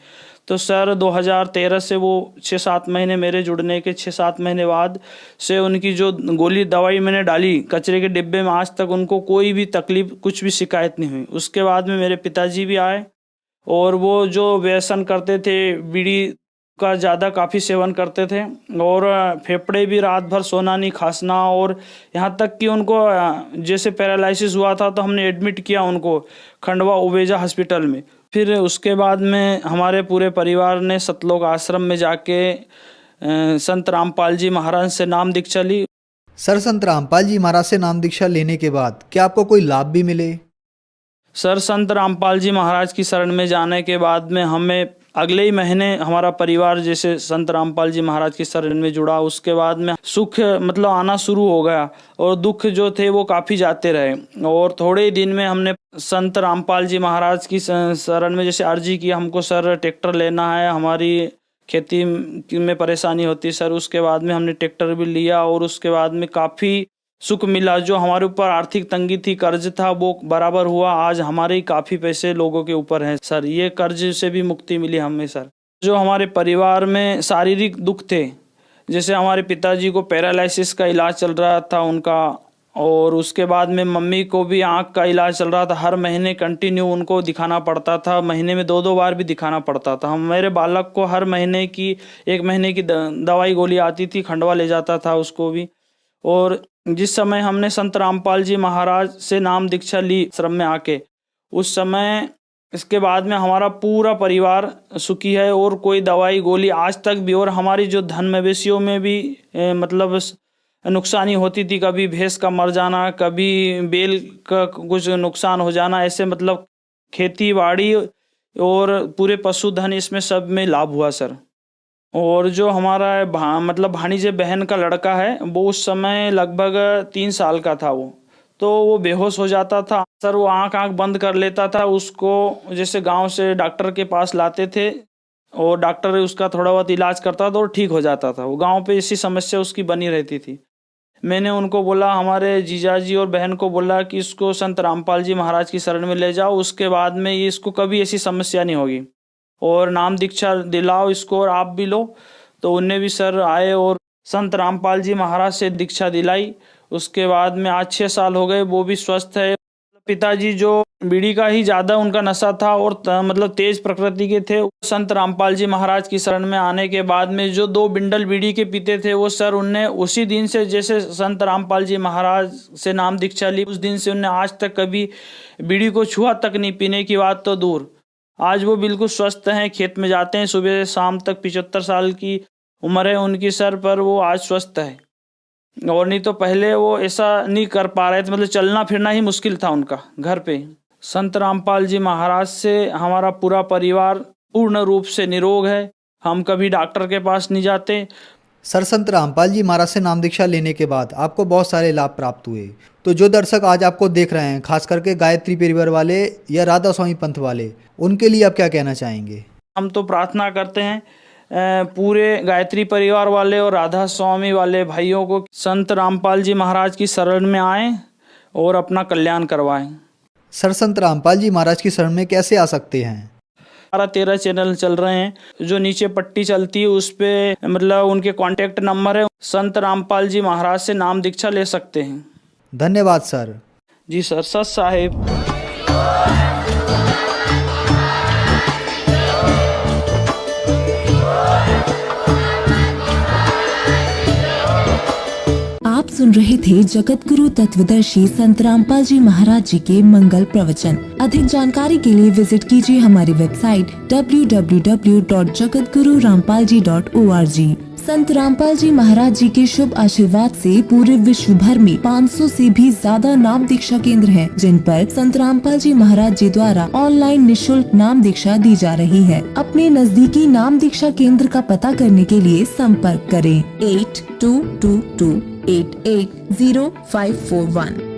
तो सर 2013 से वो 6-7 महीने, मेरे जुड़ने के 6-7 महीने बाद से उनकी जो गोली दवाई मैंने डाली कचरे के डिब्बे में, आज तक उनको कोई भी तकलीफ, कुछ भी शिकायत नहीं हुई। उसके बाद में मेरे पिताजी भी आए, और वो जो व्यसन करते थे, बीड़ी का ज़्यादा काफ़ी सेवन करते थे, और फेफड़े भी रात भर सोना नहीं, खांसना, और यहाँ तक कि उनको जैसे पैरालिसिस हुआ था तो हमने एडमिट किया उनको खंडवा उवेजा हॉस्पिटल में। फिर उसके बाद में हमारे पूरे परिवार ने सतलोक आश्रम में जाके संत रामपाल जी महाराज से नाम दीक्षा ली। सर, संत रामपाल जी महाराज से नाम दीक्षा लेने के बाद क्या आपको कोई लाभ भी मिले? सर, संत रामपाल जी महाराज की शरण में जाने के बाद में हमें अगले ही महीने हमारा परिवार जैसे संत रामपाल जी महाराज की शरण में जुड़ा, उसके बाद में सुख मतलब आना शुरू हो गया और दुख जो थे वो काफ़ी जाते रहे। और थोड़े ही दिन में हमने संत रामपाल जी महाराज की शरण में जैसे अर्जी की, हमको सर ट्रैक्टर लेना है, हमारी खेती में परेशानी होती है सर। उसके बाद में हमने ट्रैक्टर भी लिया और उसके बाद में काफ़ी सुख मिला। जो हमारे ऊपर आर्थिक तंगी थी, कर्ज था, वो बराबर हुआ। आज हमारे काफ़ी पैसे लोगों के ऊपर हैं सर, ये कर्ज से भी मुक्ति मिली हमें सर। जो हमारे परिवार में शारीरिक दुख थे, जैसे हमारे पिताजी को पैरालिसिस का इलाज चल रहा था उनका, और उसके बाद में मम्मी को भी आँख का इलाज चल रहा था। हर महीने कंटिन्यू उनको दिखाना पड़ता था, महीने में 2-2 बार भी दिखाना पड़ता था। मेरे बालक को हर महीने की 1 महीने की दवाई गोली आती थी, खंडवा ले जाता था उसको भी। और जिस समय हमने संत रामपाल जी महाराज से नाम दीक्षा ली आश्रम में आके, उस समय इसके बाद में हमारा पूरा परिवार सुखी है और कोई दवाई गोली आज तक भी, और हमारी जो धन मवेशियों में भी मतलब नुकसानी होती थी, कभी भैंस का मर जाना, कभी बैल का कुछ नुकसान हो जाना, ऐसे मतलब खेती बाड़ी और पूरे पशुधन इसमें सब में लाभ हुआ सर। और जो हमारा मतलब भाणीजे बहन का लड़का है, वो उस समय लगभग 3 साल का था तो वो बेहोश हो जाता था सर। वो आँख बंद कर लेता था। उसको जैसे गांव से डॉक्टर के पास लाते थे और डॉक्टर उसका थोड़ा बहुत इलाज करता था और ठीक हो जाता था। वो गांव पे ऐसी समस्या उसकी बनी रहती थी। मैंने उनको बोला, हमारे जीजाजी और बहन को बोला कि इसको संत रामपाल जी महाराज की शरण में ले जाओ, उसके बाद में ये इसको कभी ऐसी समस्या नहीं होगी और नाम दीक्षा दिलाओ इसको और आप भी लो। तो उनने भी सर आए और संत रामपाल जी महाराज से दीक्षा दिलाई। उसके बाद में आज 6 साल हो गए, वो भी स्वस्थ है। पिताजी जो बीड़ी का ही ज़्यादा उनका नशा था और मतलब तेज प्रकृति के थे। संत रामपाल जी महाराज की शरण में आने के बाद में जो 2 बिंडल बीड़ी के पीते थे, वो सर उनने उसी दिन से, जैसे संत रामपाल जी महाराज से नाम दीक्षा ली, उस दिन से उनने आज तक कभी बीड़ी को छुआ तक नहीं, पीने की बात तो दूर। आज वो बिल्कुल स्वस्थ हैं, खेत में जाते हैं सुबह से शाम तक। 75 साल की उम्र है उनकी सर, पर वो आज स्वस्थ है। और नहीं तो पहले वो ऐसा नहीं कर पा रहे थे, मतलब चलना फिरना ही मुश्किल था उनका घर पे। संत रामपाल जी महाराज से हमारा पूरा परिवार पूर्ण रूप से निरोग है। हम कभी डॉक्टर के पास नहीं जाते। सर, संत रामपाल जी महाराज से नाम दीक्षा लेने के बाद आपको बहुत सारे लाभ प्राप्त हुए। तो जो दर्शक आज आपको देख रहे हैं, खास करके गायत्री परिवार वाले या राधा स्वामी पंथ वाले, उनके लिए आप क्या कहना चाहेंगे? हम तो प्रार्थना करते हैं पूरे गायत्री परिवार वाले और राधा स्वामी वाले भाइयों को संत रामपाल जी महाराज की शरण में आएं और अपना कल्याण करवाएं। सर, संत रामपाल जी महाराज की शरण में कैसे आ सकते हैं? हमारा 13 चैनल चल रहे हैं, जो नीचे पट्टी चलती है उस पे मतलब उनके कॉन्टेक्ट नंबर है। संत रामपाल जी महाराज से नाम दीक्षा ले सकते हैं। धन्यवाद सर। जी सर, सत साहेब। आप सुन रहे थे जगत गुरु तत्वदर्शी संत रामपाल जी महाराज जी के मंगल प्रवचन। अधिक जानकारी के लिए विजिट कीजिए हमारी वेबसाइट www.jagatgururampalji.org। संत रामपाल जी महाराज जी के शुभ आशीर्वाद से पूरे विश्व भर में 500 से भी ज्यादा नाम दीक्षा केंद्र हैं, जिन पर संत रामपाल जी महाराज जी द्वारा ऑनलाइन निशुल्क नाम दीक्षा दी जा रही है। अपने नजदीकी नाम दीक्षा केंद्र का पता करने के लिए संपर्क करें 8222880541।